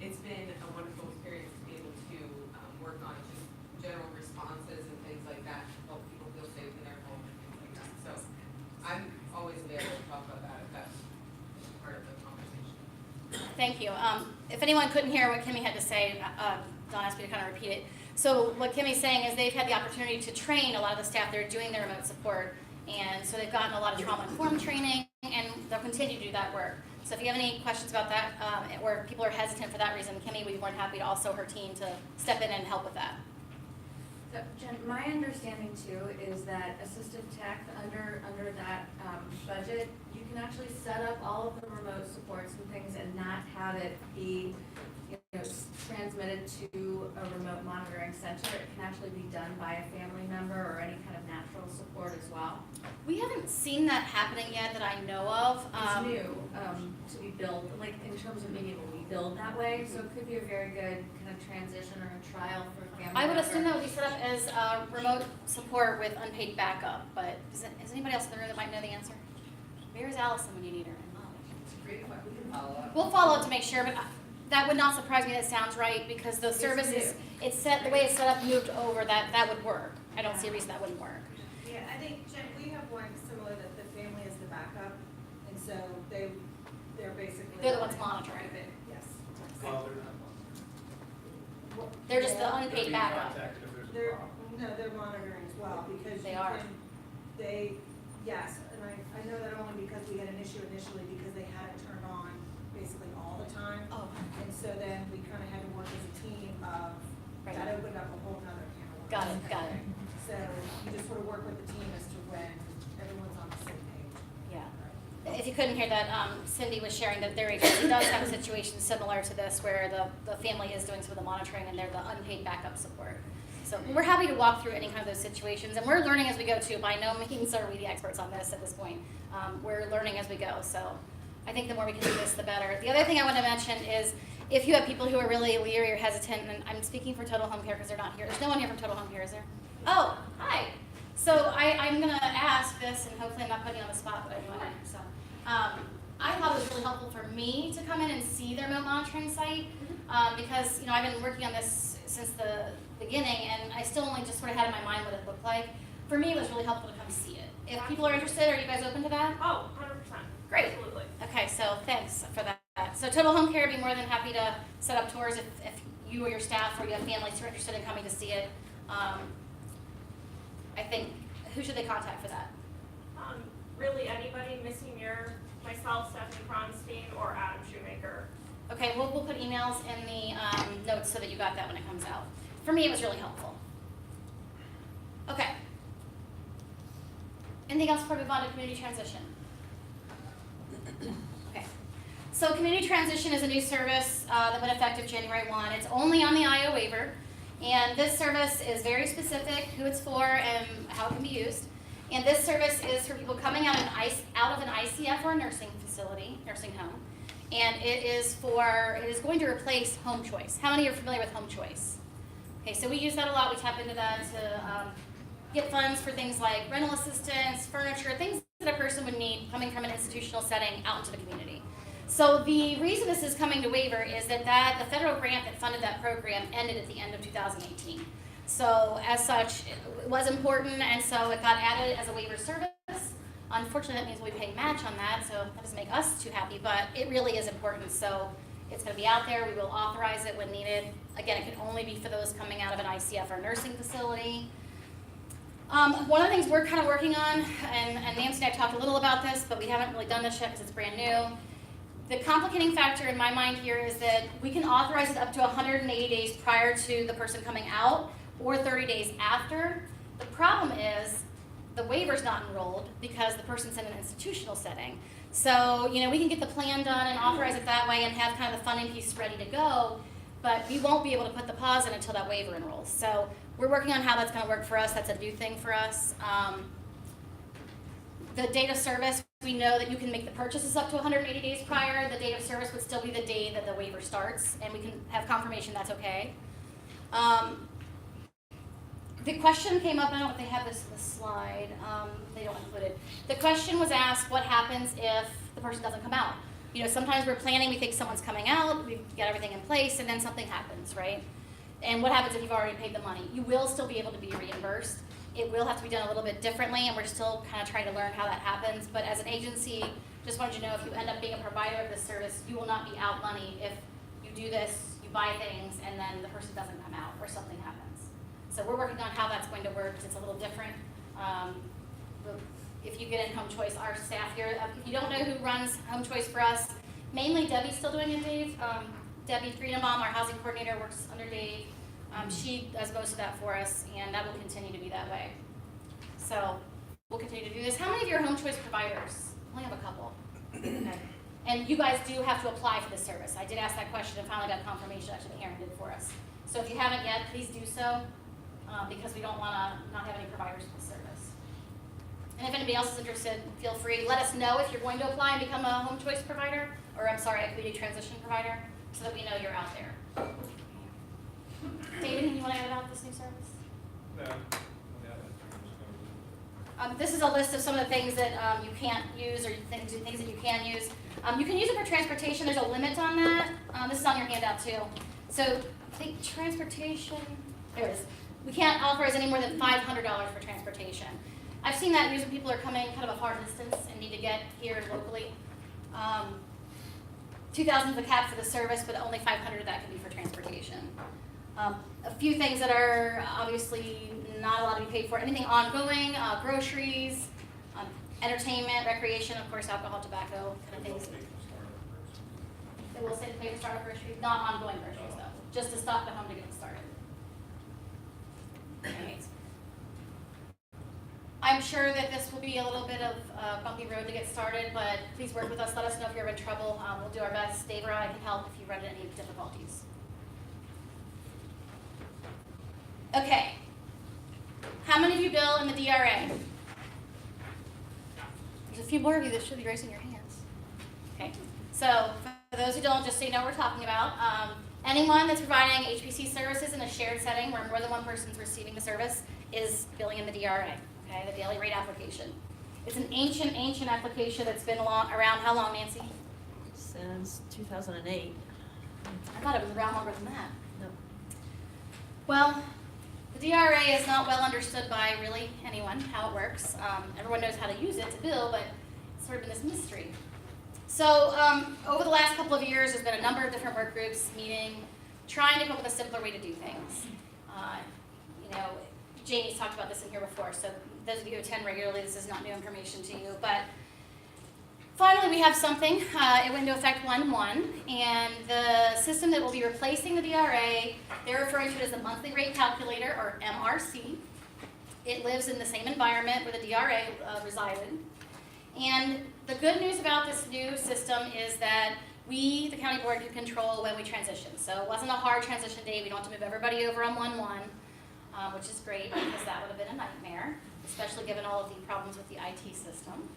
it's been a wonderful experience to be able to work on just general responses and things like that to help people feel safe in their home and things like that. So I'm always available to talk about that if that's part of the conversation. Thank you. If anyone couldn't hear what Kimmy had to say, Don asked me to kind of repeat it. So what Kimmy's saying is they've had the opportunity to train a lot of the staff that are doing their remote support, and so they've gotten a lot of trauma-informed training, and they'll continue to do that work. So if you have any questions about that, or people are hesitant for that reason, Kimmy would be more than happy to also her team to step in and help with that. So, Jen, my understanding too is that assistive tech, under that budget, you can actually set up all of the remote supports and things and not have it be, transmitted to a remote monitoring center. It can actually be done by a family member or any kind of natural support as well. We haven't seen that happening yet that I know of. It's new to be built, like in terms of being able to be built that way, so it could be a very good kind of transition or a trial for a family I would member. assume that would be set up as remote support with unpaid backup, but is anybody else in the room that might know the answer? Where's Allison when you need her? We'll follow up to make sure, but that would not surprise me. That sounds right because the service is, the way it's set up, moved over, that would work. I don't see a reason that wouldn't work. Yeah, I think, Jen, we have one similar that the family is the backup, and so they're basically. They're the ones monitoring. Yes. They're just the unpaid backup. They're monitoring as well, because They are. Yes, and I know that only because we had an issue initially because they had it turned on basically all the time. Oh. And so then we kind of had to work as a team of, Right. that opened up a whole nother can of worms. Got it. So you just sort of work with the team as to when everyone's on the same page. Yeah. If you couldn't hear that, Cindy was sharing that their agency does have a situation similar to this where the family is doing some of the monitoring and they're the unpaid backup support. So we're happy to walk through any kind of those situations, and we're learning as we go too. By no means are we the experts on this at this point. We're learning as we go, so I think the more we can do this, the better. The other thing I want to mention is if you have people who are really leery or hesitant, and I'm speaking for Total Home Care because they're not here. There's no one here from Total Home Care, is there? Oh, hi. So I'm going to ask this, and hopefully I'm not putting you on the spot, but anyway. So I thought it was really helpful for me to come in and see their remote monitoring site because I've been working on this since the beginning, and I still only just sort of had in my mind what it looked like. For me, it was really helpful to come see it. If people are interested, are you guys open to that? Oh, 100%. Great. Absolutely. Okay, so thanks for that. So Total Home Care would be more than happy to set up tours if you or your staff or you have families who are interested in coming to see it. I think, who should they contact for that? Really anybody, Missy Muir, myself, Stephanie Kronstein, or Adam Shoemaker. Okay, we'll put emails in the notes so that you got that when it comes out. For me, it was really helpful. Okay. Anything else before we move on to community transition? Okay. So community transition is a new service that went effective January 1. It's only on the IO waiver. And this service is very specific, who it's for and how it can be used. And this service is for people coming out of an ICF or a nursing facility, nursing home. And it is going to replace Home Choice. How many are familiar with Home Choice? Okay, so we use that a lot. We tap into that to get funds for things like rental assistance, furniture, things that a person would need coming from an institutional setting out into the community. So the reason this is coming to waiver is that the federal grant that funded that program ended at the end of 2018. So as such, it was important, and so it got added as a waiver service. Unfortunately, that means we'll be paying match on that, so that doesn't make us too happy, but it really is important. So it's going to be out there. We will authorize it when needed. Again, it can only be for those coming out of an ICF or nursing facility. One of the things we're kind of working on, and Nancy and I talked a little about this, but we haven't really done this yet because it's brand new. The complicating factor in my mind here is that we can authorize it up to 180 days prior to the person coming out or 30 days after. The problem is the waiver's not enrolled because the person's in an institutional setting. So, we can get the plan done and authorize it that way and have kind of the funding piece ready to go, but we won't be able to put the pause in until that waiver enrolls. So we're working on how that's going to work for us. That's a new thing for us. The date of service, we know that you can make the purchases up to 180 days prior. The date of service would still be the day that the waiver starts, and we can have confirmation that's okay. The question came up, I don't know if they have this in the slide, they don't include it. The question was asked, what happens if the person doesn't come out? Sometimes we're planning, we think someone's coming out, we've got everything in place, and then something happens, right? And what happens if you've already paid the money? You will still be able to be reimbursed. It will have to be done a little bit differently, and we're still kind of trying to learn how that happens. But as an agency, just wanted you to know if you end up being a provider of this service, you will not be out money if you do this, you buy things, and then the person doesn't come out or something happens. So we're working on how that's going to work because it's a little different. If you get in Home Choice, our staff here, if you don't know who runs Home Choice for us, mainly Debbie's still doing it, Dave. Debbie Greenbaum, our housing coordinator, works under Dave. She does most of that for us, and that will continue to be that way. So we'll continue to do this. How many of you are home choice providers? I only have a couple. Okay. And you guys do have to apply for this service. I did ask that question and finally got confirmation. Actually, Aaron did for us. So if you haven't yet, please do so, because we don't want to not have any providers for the service. And if anybody else is interested, feel free. Let us know if you're going to apply and become a home choice provider, or I'm sorry, a community transition provider, so that we know you're out there. David, you want to add about this new service? No. This is a list of some of the things that you can't use, or things that you can use. You can use it for transportation. There's a limit on that. This is on your handout too. So I think transportation, there it is. We can't authorize any more than $500 for transportation. I've seen that used when people are coming kind of a far distance and need to get here locally. 2,000 is the cap for the service, but only 500 of that can be for transportation. A few things that are obviously not allowed to be paid for, anything ongoing, groceries, entertainment, recreation, of course, alcohol, tobacco, kind of things. It will say to pay for startup groceries, not ongoing groceries though, just to stop the home to get started. Right. I'm sure that this will be a little bit of a bumpy road to get started, but please work with us. Let us know if you're in trouble. We'll do our best. Dave or I can help if you run into any difficulties. Okay. How many of you bill in the DRA? There's a few more of you that should be raising your hands. Okay. So for those who don't, just so you know what we're talking about, anyone that's providing HPC services in a shared setting where more than one person is receiving the service is billing in the DRA, okay, the daily rate application. It's an ancient application that's been around how long, Nancy? Since 2008. I thought it was around longer than that. No. Well, the DRA is not well understood by really anyone, how it works. Everyone knows how to use it to bill, but it's sort of been this mystery. So over the last couple of years, there's been a number of different work groups meeting, trying to come up with a simpler way to do things. You know, Jamie's talked about this in here before, so those of you who attend regularly, this is not new information to you. But finally, we have something. It went into effect 1/1, and the system that will be replacing the DRA, they're referring to it as the Monthly Rate Calculator, or MRC. It lives in the same environment where the DRA resided. And the good news about this new system is that we, the county board, can control when we transition. So it wasn't a hard transition day. We don't have to move everybody over on 1/1, which is great because that would have been a nightmare, especially given all of the problems with the IT system.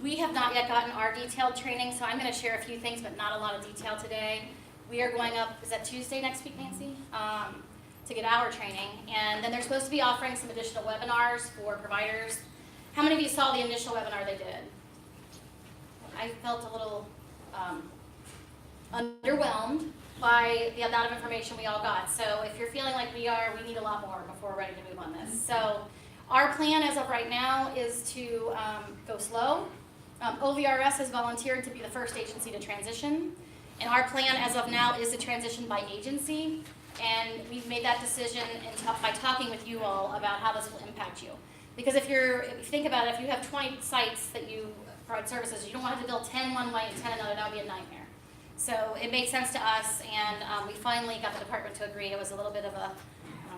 We have not yet gotten our detailed training, so I'm going to share a few things, but not a lot of detail today. We are going up, is that Tuesday next week, Nancy? To get our training. And then they're supposed to be offering some additional webinars for providers. How many of you saw the initial webinar they did? I felt a little underwhelmed by the amount of information we all got. So if you're feeling like we are, we need a lot more before we're ready to move on this. So our plan as of right now is to go slow. OVRS has volunteered to be the first agency to transition. And our plan as of now is to transition by agency. And we've made that decision by talking with you all about how this will impact you. Because if you think about it, if you have 20 sites that you provide services, you don't want to build 10 one way and 10 another. That would be a nightmare. So it made sense to us, and we finally got the department to agree. It was a little bit of a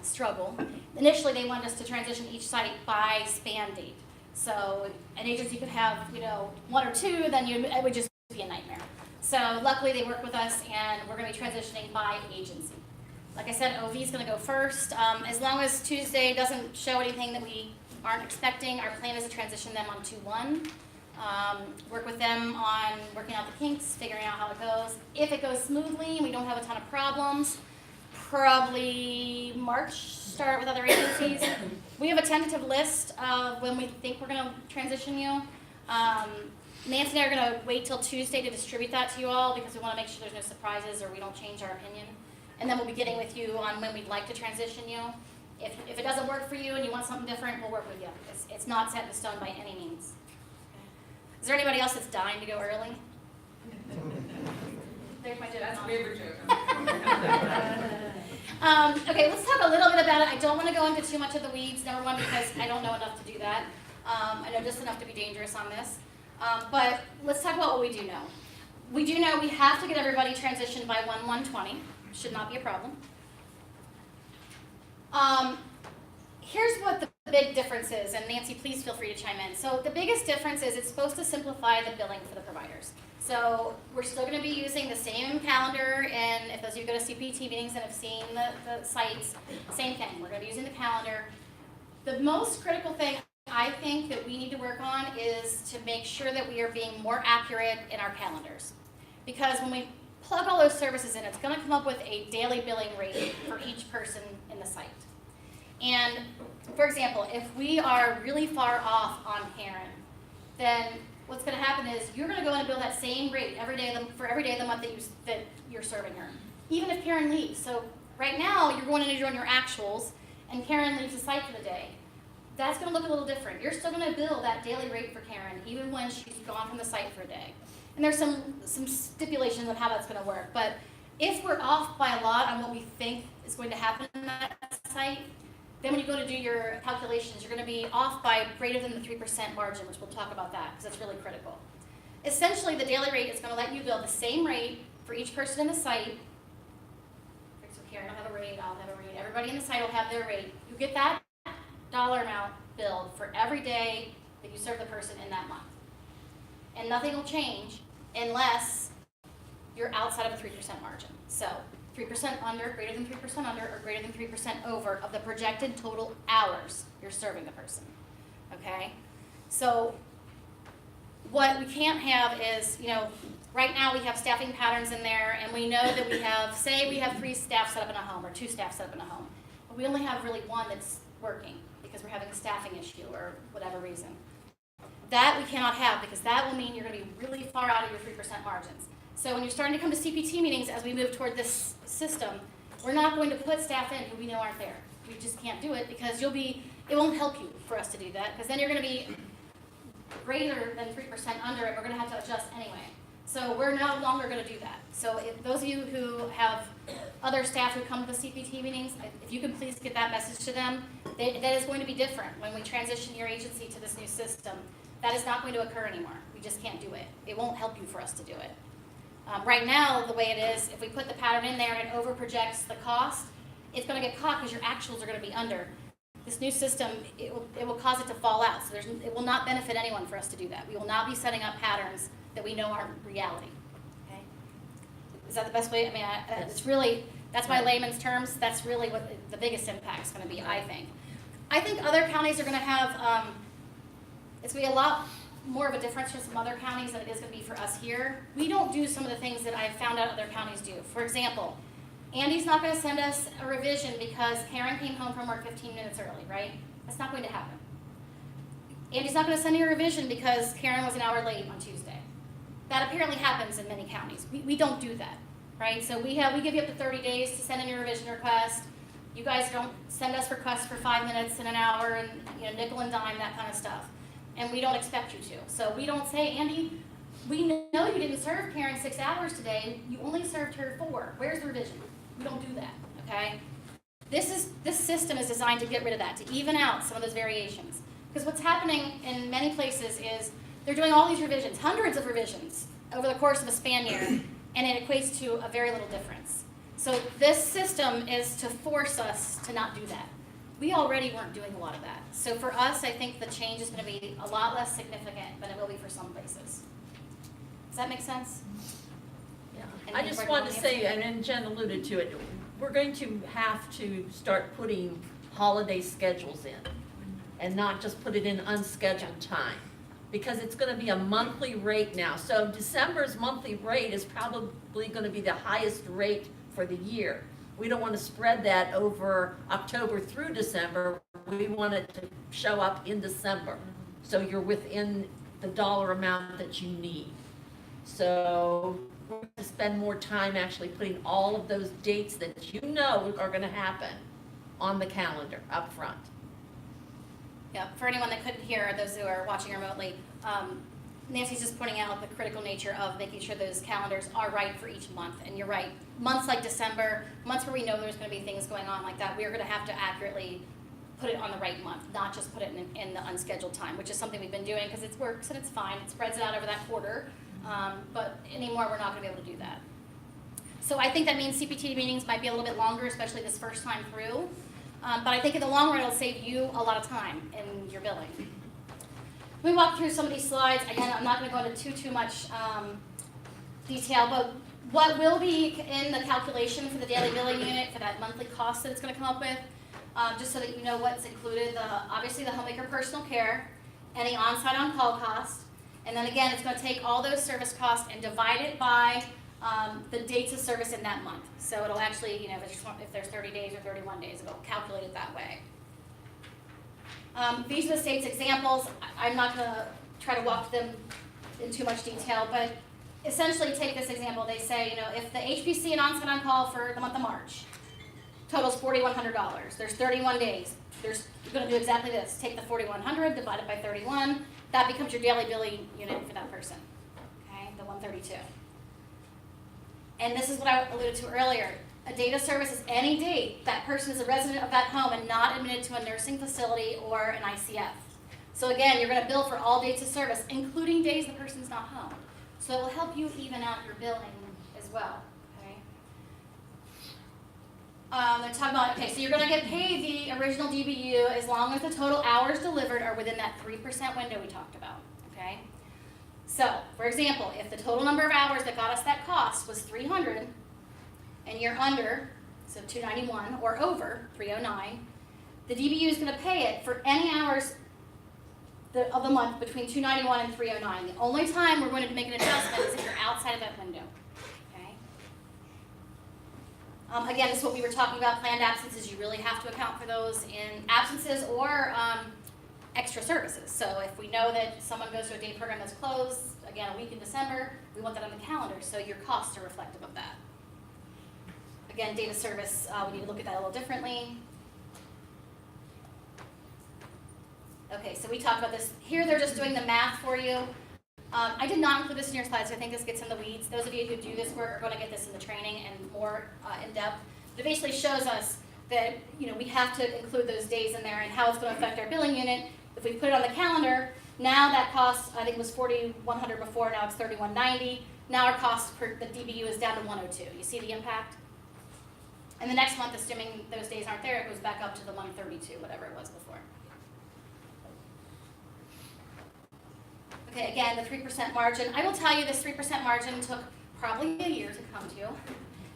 struggle. Initially, they wanted us to transition each site by span date. So an agency could have, one or two, then it would just be a nightmare. So luckily, they worked with us, and we're going to be transitioning by agency. Like I said, OV is going to go first. As long as Tuesday doesn't show anything that we aren't expecting, our plan is to transition them on 2/1. Work with them on working out the kinks, figuring out how it goes. If it goes smoothly and we don't have a ton of problems, probably March, start with other agencies. We have a tentative list of when we think we're going to transition you. Nancy and I are going to wait till Tuesday to distribute that to you all because we want to make sure there's no surprises or we don't change our opinion. And then we'll be getting with you on when we'd like to transition you. If it doesn't work for you and you want something different, we'll work with you. It's not set in stone by any means. Is there anybody else that's dying to go early? There's my joke. That's a favorite joke. Okay, let's talk a little bit about it. I don't want to go into too much of the weeds, number one, because I don't know enough to do that. I know just enough to be dangerous on this. But let's talk about what we do know. We do know we have to get everybody transitioned by 1/1/20. Should not be a problem. Here's what the big difference is, and Nancy, please feel free to chime in. So the biggest difference is it's supposed to simplify the billing for the providers. So we're still going to be using the same calendar, and if those of you go to CPT meetings and have seen the sites, same thing. We're going to be using the calendar. The most critical thing I think that we need to work on is to make sure that we are being more accurate in our calendars. Because when we plug all those services in, it's going to come up with a daily billing rate for each person in the site. And for example, if we are really far off on Karen, then what's going to happen is you're going to go in and bill that same rate every day for every day of the month that you're serving her, even if Karen leaves. So right now you're going in and doing your actuals, and Karen leaves the site for the day. That's going to look a little different. You're still going to bill that daily rate for Karen, even when she's gone from the site for a day. And there's some stipulations of how that's going to work. But if we're off by a lot on what we think is going to happen in that site, then when you go to do your calculations, you're going to be off by greater than the 3% margin, which we'll talk about that because it's really critical. Essentially, the daily rate is going to let you bill the same rate for each person in the site. So Karen will have a rate, I'll have a rate, everybody in the site will have their rate. You get that dollar amount billed for every day that you serve the person in that month. And nothing will change unless you're outside of a 3% margin. So 3% under, greater than 3% under, or greater than 3% over of the projected total hours you're serving the person, okay? So what we can't have is, right now we have staffing patterns in there, and we know that we have, say we have 3 staff set up in a home, or 2 staff set up in a home, but we only have really 1 that's working because we're having a staffing issue or whatever reason. That we cannot have, because that will mean you're going to be really far out of your 3% margins. So when you're starting to come to CPT meetings as we move toward this system, we're not going to put staff in who we know aren't there. We just can't do it because it won't help you for us to do that, because then you're going to be greater than 3% under it. We're going to have to adjust anyway. So we're no longer going to do that. So if those of you who have other staff who come to the CPT meetings, if you can please get that message to them, that is going to be different when we transition your agency to this new system. That is not going to occur anymore. We just can't do it. It won't help you for us to do it. Right now, the way it is, if we put the pattern in there and it over projects the cost, it's going to get caught because your actuals are going to be under. This new system, it will cause it to fall out. So it will not benefit anyone for us to do that. We will not be setting up patterns that we know aren't reality. Okay? Is that the best way? I mean, it's really, that's why layman's terms, that's really what the biggest impact is going to be, I think. I think other counties are going to have, it's going to be a lot more of a difference for some other counties than it is going to be for us here. We don't do some of the things that I've found out other counties do. For example, Andy's not going to send us a revision because Karen came home from work 15 minutes early, right? That's not going to happen. Andy's not going to send you a revision because Karen was an hour late on Tuesday. That apparently happens in many counties. We don't do that, right? So we give you up to 30 days to send in your revision request. You guys don't send us requests for 5 minutes and an hour and nickel and dime, that kind of stuff. And we don't expect you to. So we don't say, Andy, we know you didn't serve Karen 6 hours today. You only served her 4. Where's the revision? We don't do that, okay? This system is designed to get rid of that, to even out some of those variations. Because what's happening in many places is they're doing all these revisions, hundreds of revisions over the course of a span year, and it equates to a very little difference. So this system is to force us to not do that. We already weren't doing a lot of that. So for us, I think the change is going to be a lot less significant than it will be for some places. Does that make sense? Yeah. And I just then wanted to say, and Jen alluded to it, we're going to have to start putting holiday schedules in and not just put it in unscheduled time, because it's going to be a monthly rate now. So December's monthly rate is probably going to be the highest rate for the year. We don't want to spread that over October through December. We want it to show up in December, so you're within the dollar amount that you need. So we're going to spend more time actually putting all of those dates that you know are going to happen on the calendar up front. Yeah, for anyone that couldn't hear, those who are watching remotely, Nancy's just pointing out the critical nature of making sure those calendars are right for each month. And you're right, months like December, months where we know there's going to be things going on like that, we're going to have to accurately put it on the right month, not just put it in the unscheduled time, which is something we've been doing because it works and it's fine. It spreads it out over that quarter, but anymore we're not going to be able to do that. So I think that means CPT meetings might be a little bit longer, especially this first time through. but I think in the long run, it'll save you a lot of time in your billing. Let me walk through some of these slides. Again, I'm not going to go into too much detail, but what will be in the calculation for the daily billing unit for that monthly cost that it's going to come up with, just so that you know what's included, obviously the homemaker personal care, any on-site on-call cost, and then again, it's going to take all those service costs and divide it by the dates of service in that month. So it'll actually, you know, if there's 30 days or 31 days, it'll calculate it that way. These are the state's examples. I'm not going to try to walk them in too much detail, but essentially take this example. They say, you know, if the HPC and on-site on-call for the month of March totals $4,100, there's 31 days. You're going to do exactly this. Take the $4,100, divide it by 31. That becomes your daily billing unit for that person, okay, the 132. And this is what I alluded to earlier. A date of service is any date that person is a resident of that home and not admitted to a nursing facility or an ICF. So again, you're going to bill for all dates of service, including days the person's not home. So it will help you even out your billing as well, okay? They're talking about, okay, so you're going to get paid the original DBU as long as the total hours delivered are within that 3% window we talked about, okay? So, for example, if the total number of hours that got us that cost was 300, and you're under, so 291, or over 309, the DBU is going to pay it for any hours of the month between 291 and 309. The only time we're going to make an adjustment is if you're outside of that window. Okay. Again, this is what we were talking about, planned absences. You really have to account for those in absences or extra services. So if we know that someone goes to a day program that's closed, again, a week in December, we want that on the calendar, so your costs are reflective of that. Again, data service, we need to look at that a little differently. Okay, so we talked about this. Here they're just doing the math for you. I did not include this in your slides, so I think this gets in the weeds. Those of you who do this work are going to get this in the training and more in depth. But it basically shows us that, you know, we have to include those days in there and how it's going to affect our billing unit. If we put it on the calendar, now that cost, I think it was $4,100 before, now it's $3,190. Now our cost per the DBU is down to $102. You see the impact? And the next month, assuming those days aren't there, it goes back up to the $132, whatever it was before. Okay, again, the 3% margin. I will tell you this 3% margin took probably a year to come to.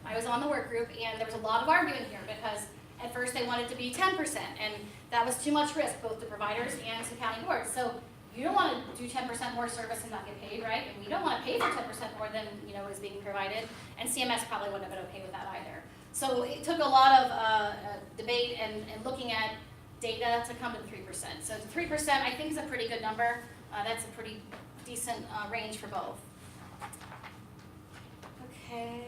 I was on the work group, and there was a lot of arguing here because at first they wanted to be 10%, and that was too much risk, both to providers and to county boards. So you don't want to do 10% more service and not get paid, right? And we don't want to pay for 10% more than, you know, is being provided. And CMS probably wouldn't have been okay with that either. So it took a lot of debate and looking at data to come to the 3%. So the 3% I think is a pretty good number. That's a pretty decent range for both. Okay.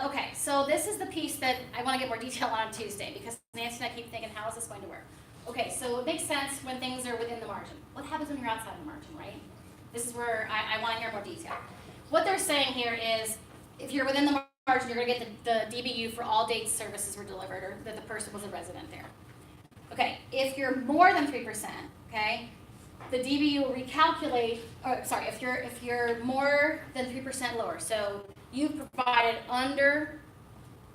Okay, so this is the piece that I want to get more detail on Tuesday because Nancy and I keep thinking, how is this going to work? Okay, so it makes sense when things are within the margin. What happens when you're outside the margin, right? This is where I want to hear more detail. What they're saying here is if you're within the margin, you're going to get the DBU for all dates services were delivered or that the person was a resident there. Okay, if you're more than 3%, okay, the DBU will recalculate, or sorry, if you're more than 3% lower, so you provided under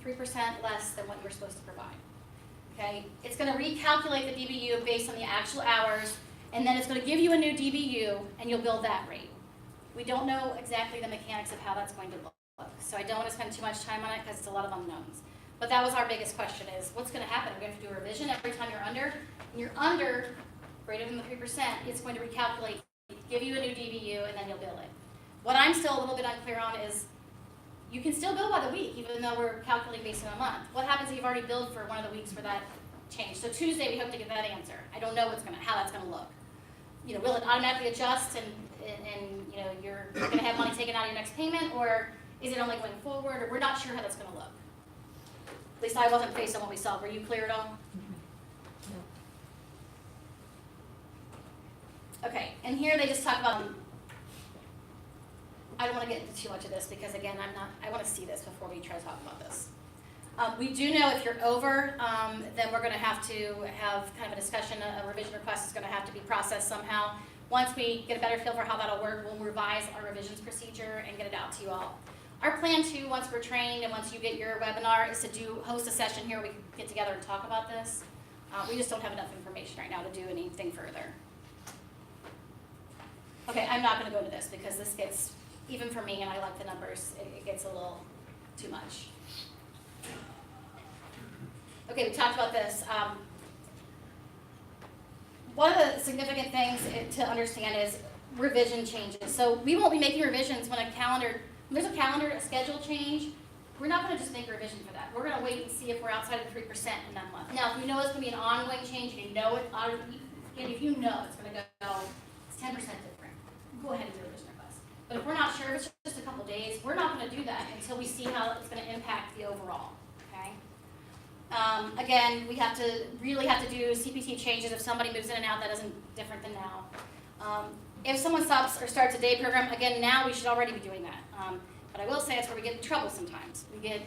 3% less than what you're supposed to provide. Okay, it's going to recalculate the DBU based on the actual hours, and then it's going to give you a new DBU, and you'll bill that rate. We don't know exactly the mechanics of how that's going to look, so I don't want to spend too much time on it because it's a lot of unknowns. But that was our biggest question is, what's going to happen? We're going to have to do a revision every time you're under. When you're under greater than the 3%, it's going to recalculate, give you a new DBU, and then you'll bill it. What I'm still a little bit unclear on is you can still bill by the week, even though we're calculating based on a month. What happens if you've already billed for one of the weeks for that change? So Tuesday, we hope to get that answer. I don't know how that's going to look. You know, will it automatically adjust and you know, you're going to have money taken out of your next payment, or is it only going forward? Or we're not sure how that's going to look. At least I wasn't based on what we saw. Were you clear at all? Okay, and here they just talk about, I don't want to get into too much of this because again, I want to see this before we try to talk about this. We do know if you're over, then we're going to have kind of a discussion, a revision request is going to have to be processed somehow. Once we get a better feel for how that'll work, we'll revise our revisions procedure and get it out to you all. Our plan too, once we're trained and once you get your webinar, is to host a session here where we can get together and talk about this. We just don't have enough information right now to do anything further. Okay, I'm not gonna go into this because this gets, even for me, and I like the numbers, it gets a little too much. Okay, we talked about this. One of the significant things to understand is revision changes. So we won't be making revisions when there's a calendar, a schedule change. We're not gonna just make a revision for that. We're gonna wait and see if we're outside of the 3% in that month. Now, if you know it's gonna be an ongoing change, and you know it, and if you know it's gonna go, it's 10% different, go ahead and do a revision request. But if we're not sure, if it's just a couple days, we're not gonna do that until we see how it's gonna impact the overall, okay? Again, we really have to do CPT changes if somebody moves in and out that isn't different than now. If someone stops or starts a day program, again, now we should already be doing that. But I will say that's where we get in trouble sometimes. We get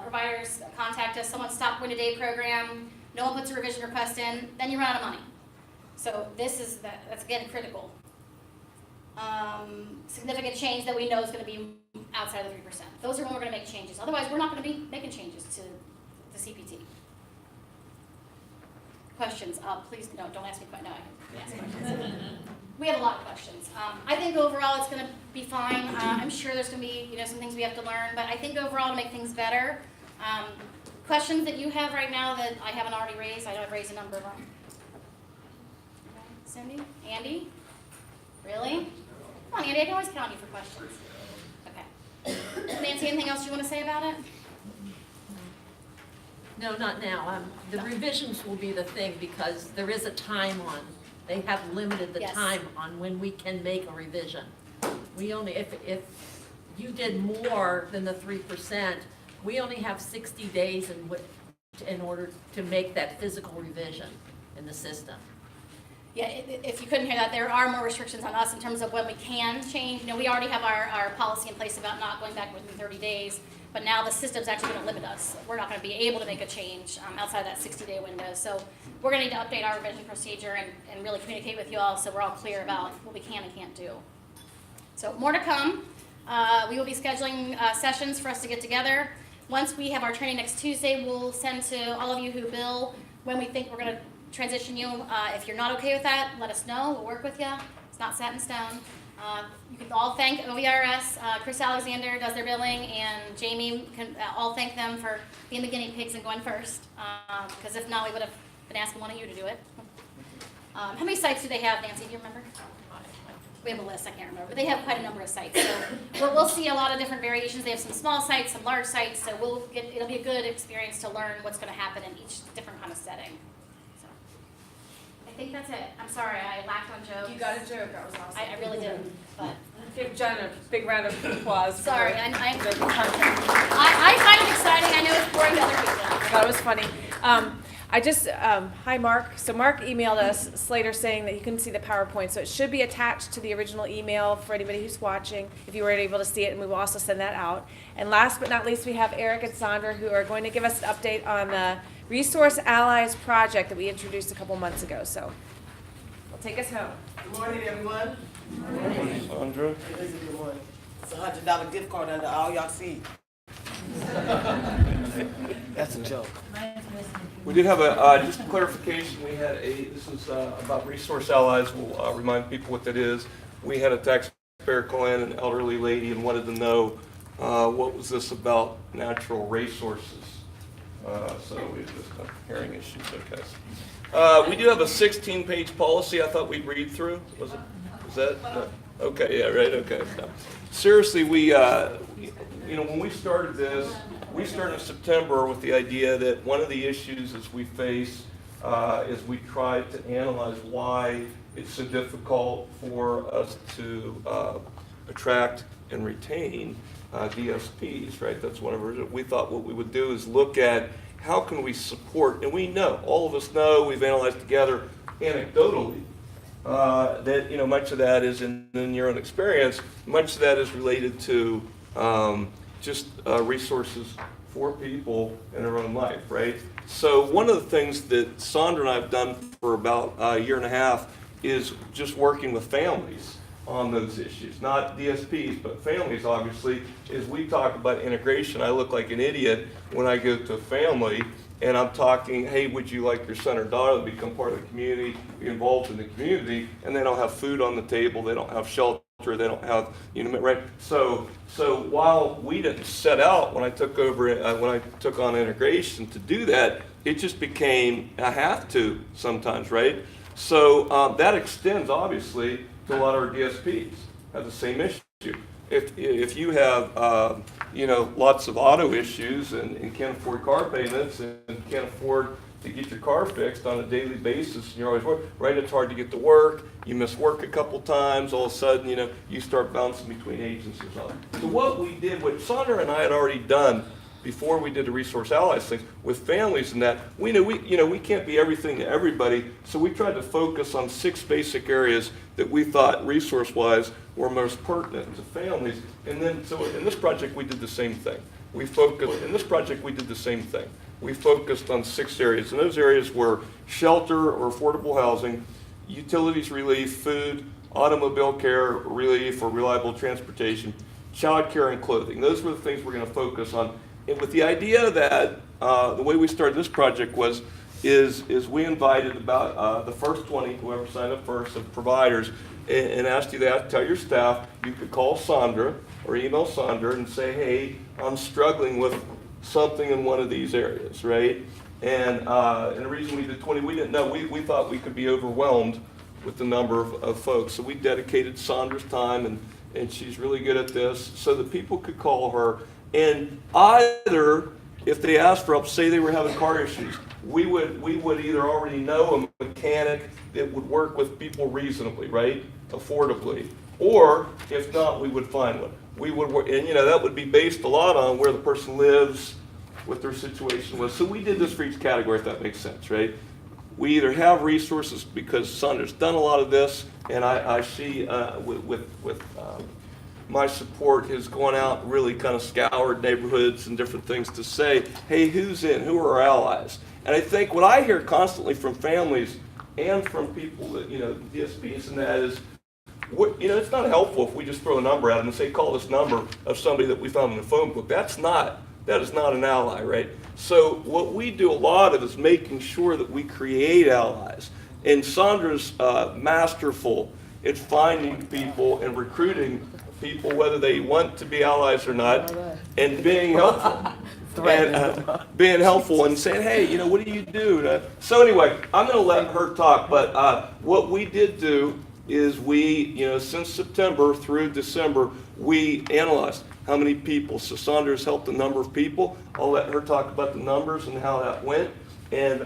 providers contact us, someone stopped going to day program, no one puts a revision request in, then you run out of money. So that's again critical. Significant change that we know is going to be outside of the 3%. Those are when we're going to make changes. Otherwise, we're not going to be making changes to the CPT. Questions? Please don't ask me questions. No, I can ask questions. We have a lot of questions. I think overall it's going to be fine. I'm sure there's going to be some things we have to learn, but I think overall to make things better. Questions that you have right now that I haven't already raised? I know I've raised a number of them. Okay. Cindy? Andy? Really? Come on, Andy, I can always count you for questions. Okay. Nancy, anything else you want to say about it? No, not now. The revisions will be the thing because there is a time on, they have limited the Yes. time on when we can make a revision. We only, if you did more than the 3%, we only have 60 days in order to make that physical revision in the system. Yeah, if you couldn't hear that, there are more restrictions on us in terms of when we can change. We already have our policy in place about not going back within 30 days, but now the system's actually going to limit us. We're not going to be able to make a change outside of that 60-day window. So we're going to need to update our revision procedure and really communicate with you all so we're all clear about what we can and can't do. So more to come. We will be scheduling sessions for us to get together. Once we have our training next Tuesday, we'll send to all of you who bill when we think we're going to transition you. If you're not okay with that, let us know. We'll work with you. It's not set in stone. You can all thank OVRS. Chris Alexander does their billing, and Jamie can all thank them for being the guinea pigs and going first. Because if not, we would have been asking one of you to do it. How many sites do they have, Nancy? Do you remember? We have a list. I can't remember, but they have quite a number of sites. So we'll see a lot of different variations. They have some small sites, some large sites. So it'll be a good experience to learn what's going to happen in each different kind of setting. I think that's it. I'm sorry, I lacked on jokes. You got a joke, that was awesome. I really did, but. Give Jen a big round of applause. Sorry, for I the content. find it exciting. I know it's boring to other people. That was funny. Hi Mark. So Mark emailed us, Slater, saying that he couldn't see the PowerPoint. So it should be attached to the original email for anybody who's watching, if you were able to see it, and we will also send that out. And last but not least, we have Eric and Sandra who are going to give us an update on the Resource Allies project that we introduced a couple months ago. So we'll take us home. Good morning, everyone. Good morning, Sandra. Good morning. It's $100 gift card under all y'all seats. That's a joke. We did have just a clarification. We had this is about Resource Allies. We'll remind people what that is. We had a taxpayer call in, an elderly lady, and wanted to know what was this about natural resources. So we just have hearing issues, okay. We do have a 16-page policy I thought we'd read through. Was that? No. Okay, yeah, right, okay. No. Seriously, when we started this, we started in September with the idea that one of the issues as we face is we tried to analyze why it's so difficult for us to attract and retain DSPs, right? That's one of our, we thought what we would do is look at how can we support, and we know, all of us know, we've analyzed together anecdotally, that much of that is in your own experience, much of that is related to just resources for people in their own life, right? So one of the things that Sandra and I have done for about a year and a half is just working with families on those issues, not DSPs, but families, obviously. As we talk about integration, I look like an idiot when I go to a family and I'm talking, hey, would you like your son or daughter to become part of the community, be involved in the community, and they don't have food on the table, they don't have shelter, they don't have, you know, right? So while we didn't set out when I took over, when I took on integration to do that, it just became a have to sometimes, right? So that extends obviously to a lot of our DSPs have the same issue. If you have you know, lots of auto issues and can't afford car payments and can't afford to get your car fixed on a daily basis, and you're always working, right? It's hard to get to work. You miss work a couple times. All of a sudden, you know, you start bouncing between agencies. So what we did, what Sandra and I had already done before we did the Resource Allies things with families and that, we knew we can't be everything to everybody, so we tried to focus on 6 basic areas that we thought resource-wise were most pertinent to families. And then, so in this project, we did the same thing. We focused on 6 areas, and those areas were shelter or affordable housing, utilities relief, food, automobile care relief or reliable transportation, child care, and clothing. Those were the things we're going to focus on. And with the idea that the way we started this project is we invited about the first 20, whoever signed up first, of providers, and asked you that, tell your staff, you could call Sandra or email Sandra and say, hey, I'm struggling with something in one of these areas, right? And the reason we did 20, we didn't know, we thought we could be overwhelmed with the number of folks. So we dedicated Sandra's time, and she's really good at this, so that people could call her. And either, if they asked for help, say they were having car issues, we would either already know a mechanic that would work with people reasonably, right, affordably, or if not, we would find one. We would work, and you know, that would be based a lot on where the person lives, what their situation was. So we did this for each category, if that makes sense, right? We either have resources because Sandra's done a lot of this, and I see with my support has gone out and really kind of scoured neighborhoods and different things to say, hey, who's in? Who are our allies? And I think what I hear constantly from families and from people that, you know, DSPs and that is, you know, it's not helpful if we just throw a number at them and say, call this number of somebody that we found in the phone book. That is not an ally, right? So what we do a lot of is making sure that we create allies. And Sandra's masterful at finding people and recruiting people, whether they want to be allies or not, and being helpful. Being helpful and saying, hey, you know, what do you do? So anyway, I'm going to let her talk, but what we did do is we, you know, since September through December, we analyzed how many people. So Sandra's helped a number of people. I'll let her talk about the numbers and how that went, and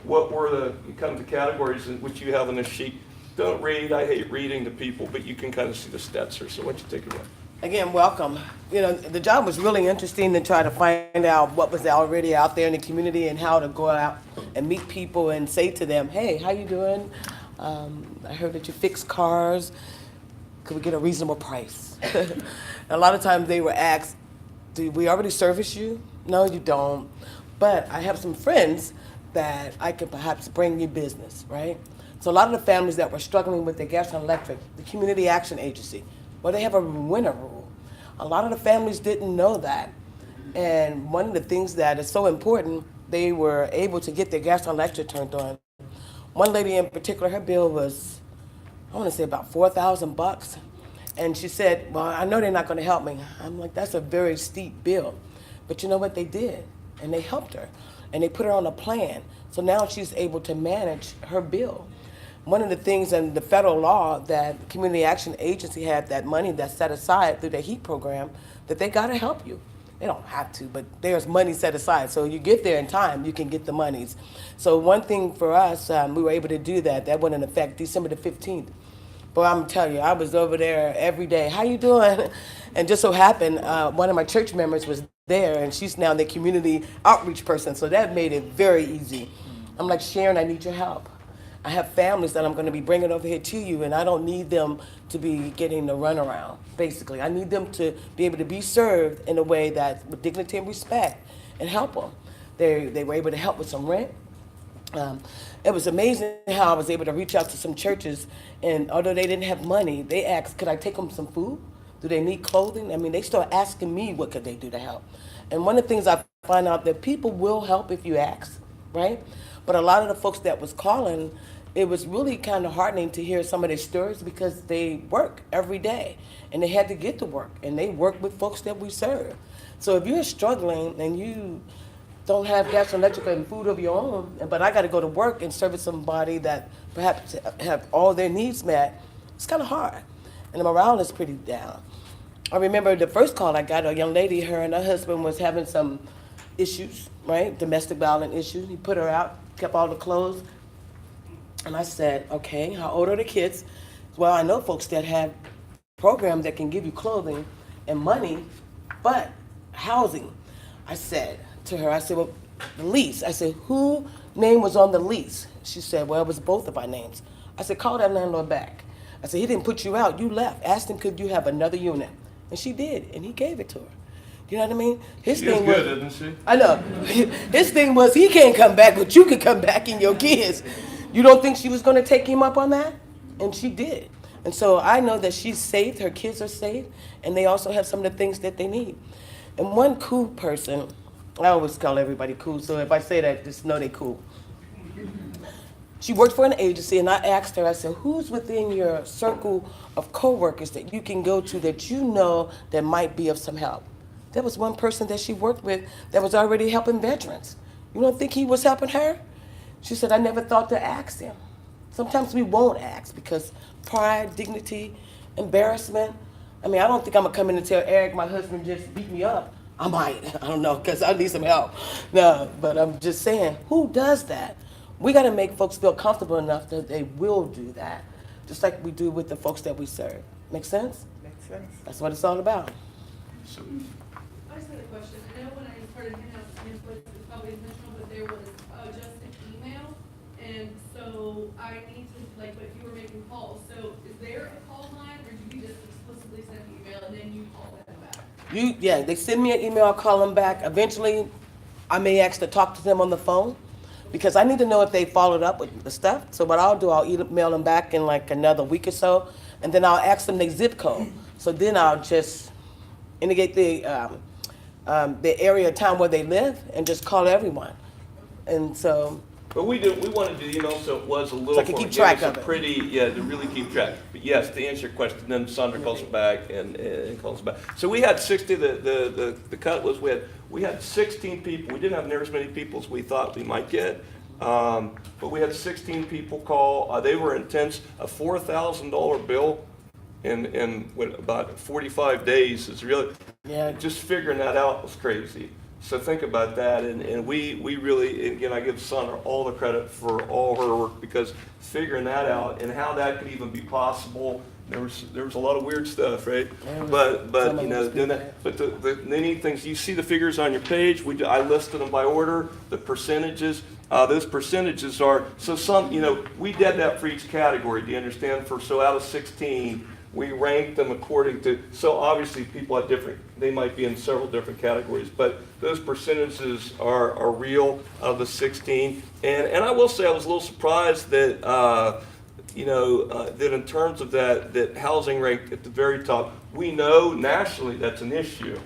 what were the kind of the categories in which you have on this sheet. Don't read, I hate reading to people, but you can kind of see the stats here, so why don't you take it away. Again, welcome. You know, the job was really interesting to try to find out what was already out there in the community and how to go out and meet people and say to them, hey, how you doing? I heard that you fix cars. Could we get a reasonable price? A lot of times they were asked, do we already service you? No, you don't. But I have some friends that I could perhaps bring you business, right? So a lot of the families that were struggling with their gas and electric, the Community Action Agency, well, they have a winter rule. A lot of the families didn't know that. And one of the things that is so important, they were able to get their gas and electric turned on. One lady in particular, her bill was, I want to say about $4,000. And she said, well, I know they're not going to help me. I'm like, that's a very steep bill. But you know what they did? And they helped her. And they put her on a plan. So now she's able to manage her bill. One of the things in the federal law that Community Action Agency had that money that's set aside through the HEAP program, that they got to help you. They don't have to, but there's money set aside. So you get there in time, you can get the monies. So one thing for us, we were able to do that. That went in effect December the 15th. But I'm telling you, I was over there every day. How you doing? And just so happened, one of my church members was there, and she's now the community outreach person. So that made it very easy. I'm like, Sharon, I need your help. I have families that I'm going to be bringing over here to you, and I don't need them to be getting the runaround, basically. I need them to be able to be served in a way that with dignity and respect and help them. They were able to help with some rent. It was amazing how I was able to reach out to some churches, and although they didn't have money, they asked, could I take them some food? Do they need clothing? I mean, they started asking me what could they do to help. And one of the things I find out that people will help if you ask, right? But a lot of the folks that was calling, it was really kind of heartening to hear some of their stories because they work every day and they had to get to work and they work with folks that we serve. So if you're struggling and you don't have gas and electric and food of your own, but I got to go to work and service somebody that perhaps have all their needs met, it's kind of hard. And the morale is pretty down. I remember the first call I got, a young lady, her and her husband was having some issues, right? Domestic violence issues. He put her out, kept all the clothes. And I said, okay, how old are the kids? Well, I know folks that have programs that can give you clothing and money, but housing. I said to her, I said, well, the lease. I said, whose name was on the lease? She said, well, it was both of our names. I said, call that landlord back. I said, he didn't put you out, you left. Asked him, could you have another unit? And she did, and he gave it to her. You know what I mean? His She thing is good, was, isn't she? I know. His thing was he can't come back, but you can come back and your kids. You don't think she was going to take him up on that? And she did. And so I know that she's safe, her kids are safe, and they also have some of the things that they need. And one cool person, I always call everybody cool, so if I say that, just know they cool. She worked for an agency, and I asked her, I said, who's within your circle of coworkers that you can go to that you know that might be of some help? There was one person that she worked with that was already helping veterans. You don't think he was helping her? She said, I never thought to ask him. Sometimes we won't ask because pride, dignity, embarrassment. I mean, I don't think I'm gonna come in and tell Eric my husband just beat me up. I might, I don't know, because I need some help. No, but I'm just saying, who does that? We gotta make folks feel comfortable enough that they will do that, just like we do with the folks that we serve. Make sense? Makes sense. That's what it's all about. I just had a question. I know when I started handing out pamphlets, it was probably intentional, but there was just an email. And so I need to, like, but you were making calls. So is there a call line or do you just explicitly send an email and then you call them back? Yeah, they send me an email, I'll call them back. Eventually, I may ask to talk to them on the phone because I need to know if they followed up with the stuff. So what I'll do, I'll email them back in like another week or so, and then I'll ask them their zip code. So then I'll just indicate the area of town where they live and just call everyone. And so. But we wanted the email so it was a little. So I can keep track of it. Pretty, yeah, to really keep track. But yes, to answer your question, then Sandra calls back and calls back. So we had 60, the cut was we had 16 people. We didn't have near as many people as we thought we might get. But we had 16 people call. They were intense. A $4,000 bill in about 45 days is really, just figuring that out was crazy. So think about that, and we really, again, I give Sandra all the credit for all her work because figuring that out and how that could even be possible, there was a lot of weird stuff, right? But you know, doing that. But the neat things, you see the figures on your page. I listed them by order, the percentages. Those percentages are some. You know, we did that for each category. Do you understand? So out of 16. We ranked them according to, so obviously people have different, they might be in several different categories, but those percentages are real out of the 16. And I will say I was a little surprised that, that in terms of that housing ranked at the very top, we know nationally that's an issue.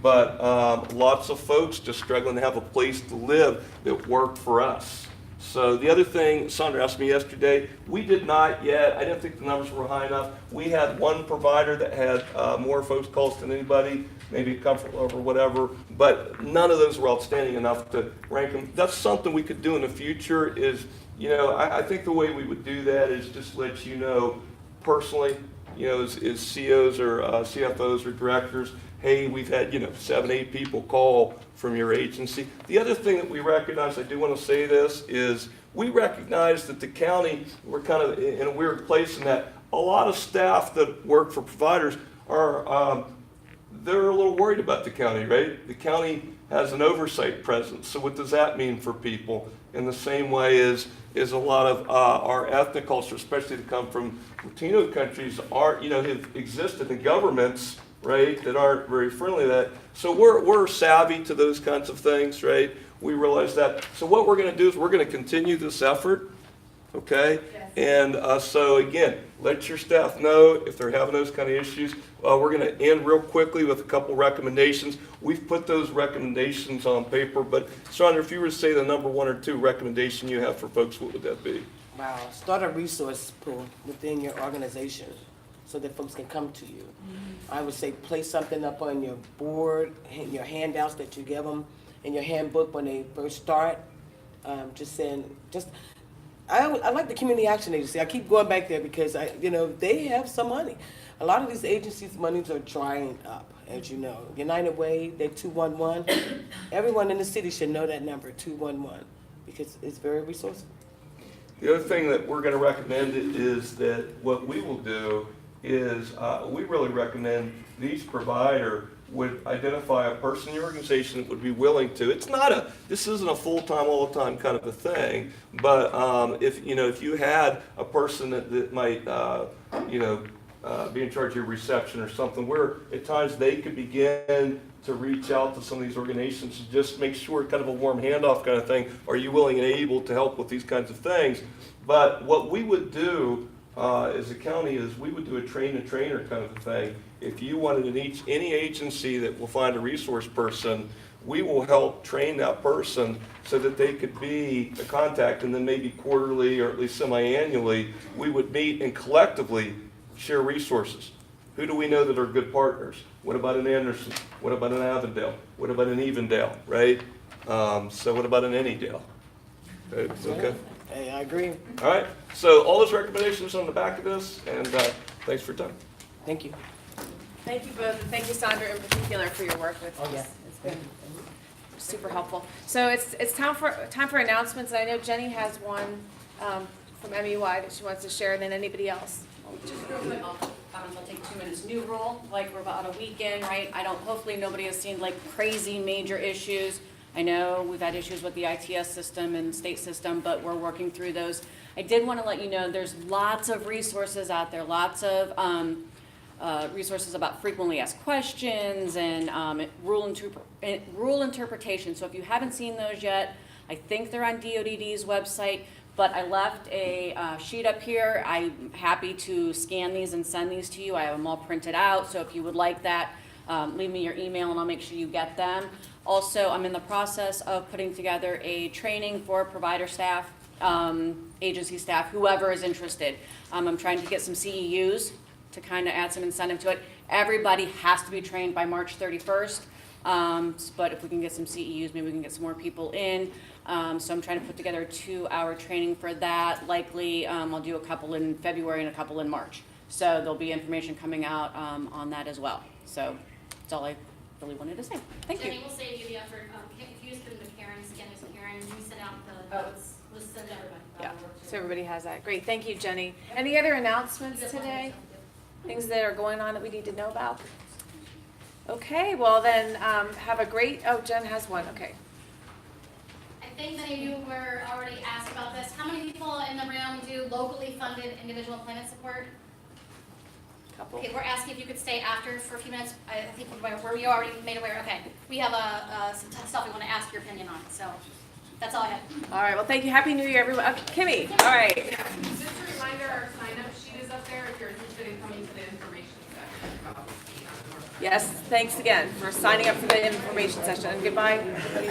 But lots of folks just struggling to have a place to live that worked for us. So the other thing, Sandra asked me yesterday, we did not yet, I didn't think the numbers were high enough. We had one provider that had more folks calls than anybody, maybe Comfort Level or whatever, but none of those were outstanding enough to rank them. That's something we could do in the future is, I think the way we would do that is just let you know personally, as COs or CFOs or directors, hey, we've had, 7, 8 people call from your agency. The other thing that we recognize, I do want to say this, is we recognize that the county, we're kind of in a weird place in that a lot of staff that work for providers are, they're a little worried about the county, right? The county has an oversight presence. So what does that mean for people? In the same way is a lot of our ethnic culture, especially that come from Latino countries, have existed in governments right, that aren't very friendly to that. So we're savvy to those kinds of things, right? We realize that. So what we're going to do is we're going to continue this effort, okay? Yes. And so again, let your staff know if they're having those kind of issues. We're going to end real quickly with a couple recommendations. We've put those recommendations on paper, but Sandra, if you were to say the number 1 or 2 recommendation you have for folks, what would that be? Wow, start a resource pool within your organization so that folks can come to you. I would say place something up on your board, your handouts that you give them, in your handbook when they first start. I like the Community Action Agency. I keep going back there because they have some money. A lot of these agencies' monies are drying up, as you know. United Way, they're 211. Everyone in the city should know that number, 211, because it's very resourceful. The other thing that we're going to recommend is that what we will do is we really recommend each provider would identify a person in your organization that would be willing to. This isn't a full-time, all-the-time kind of a thing, but if you had a person that might be in charge of your reception or something, where at times they could begin to reach out to some of these organizations to just make sure, kind of a warm handoff kind of thing, are you willing and able to help with these kinds of things? But what we would do as a county is we would do a train-the-trainer kind of a thing. If you wanted any agency that will find a resource person, we will help train that person so that they could be a contact, and then maybe quarterly or at least semi-annually, we would meet and collectively share resources. Who do we know that are good partners? What about an Anderson? What about an Avondale? What about an Evendale, right? So what about an Annydale? Okay. Hey, I agree. All right, so all those recommendations on the back of this, and thanks for your time. Thank you. Thank you both, and thank you, Sandra, in particular, for your work with us. Oh, yeah. It's been super helpful. So it's time for announcements, and I know Jenny has one from MUI that she wants to share, and then anybody else. Just real quick, I'll take 2 minutes. New rule, like we're about a week in, right? Hopefully nobody has seen like crazy major issues. I know we've had issues with the ITS system and state system, but we're working through those. I did want to let you know there's lots of resources out there, lots of resources about frequently asked questions and rule interpretation. So if you haven't seen those yet, I think they're on DODD's website. But I left a sheet up here. I'm happy to scan these and send these to you. I have them all printed out. So if you would like that, leave me your email and I'll make sure you get them. Also, I'm in the process of putting together a training for provider staff, agency staff, whoever is interested. I'm trying to get some CEUs to kind of add some incentive to it. Everybody has to be trained by March 31st. But if we can get some CEUs, maybe we can get some more people in. So I'm trying to put together a 2-hour training for that. Likely, I'll do a couple in February and a couple in March. So there'll be information coming out on that as well. So that's all I really wanted to say. Thank you. Jenny, we'll save you the effort. If you just put them to Karen, scan it to Karen, we send out the notes, we'll send it to everybody. Yeah, so everybody has that. Great, thank you, Jenny. Any other announcements today? Things that are going on that we need to know about? Okay, well then, have a great, Jen has one, okay. I think many of you were already asked about this. How many people in the room do locally funded individual employment support? Couple. Okay, we're asking if you could stay after for a few minutes. I think we already made aware. Okay, we have some stuff we want to ask your opinion on. So that's all I have. All right, well, thank you. Happy New Year, everyone. Kimmy, all right. Just a reminder, our sign-up sheet is up there if you're interested in coming to the information session. Yes, thanks again for signing up for the information session. And goodbye, everybody.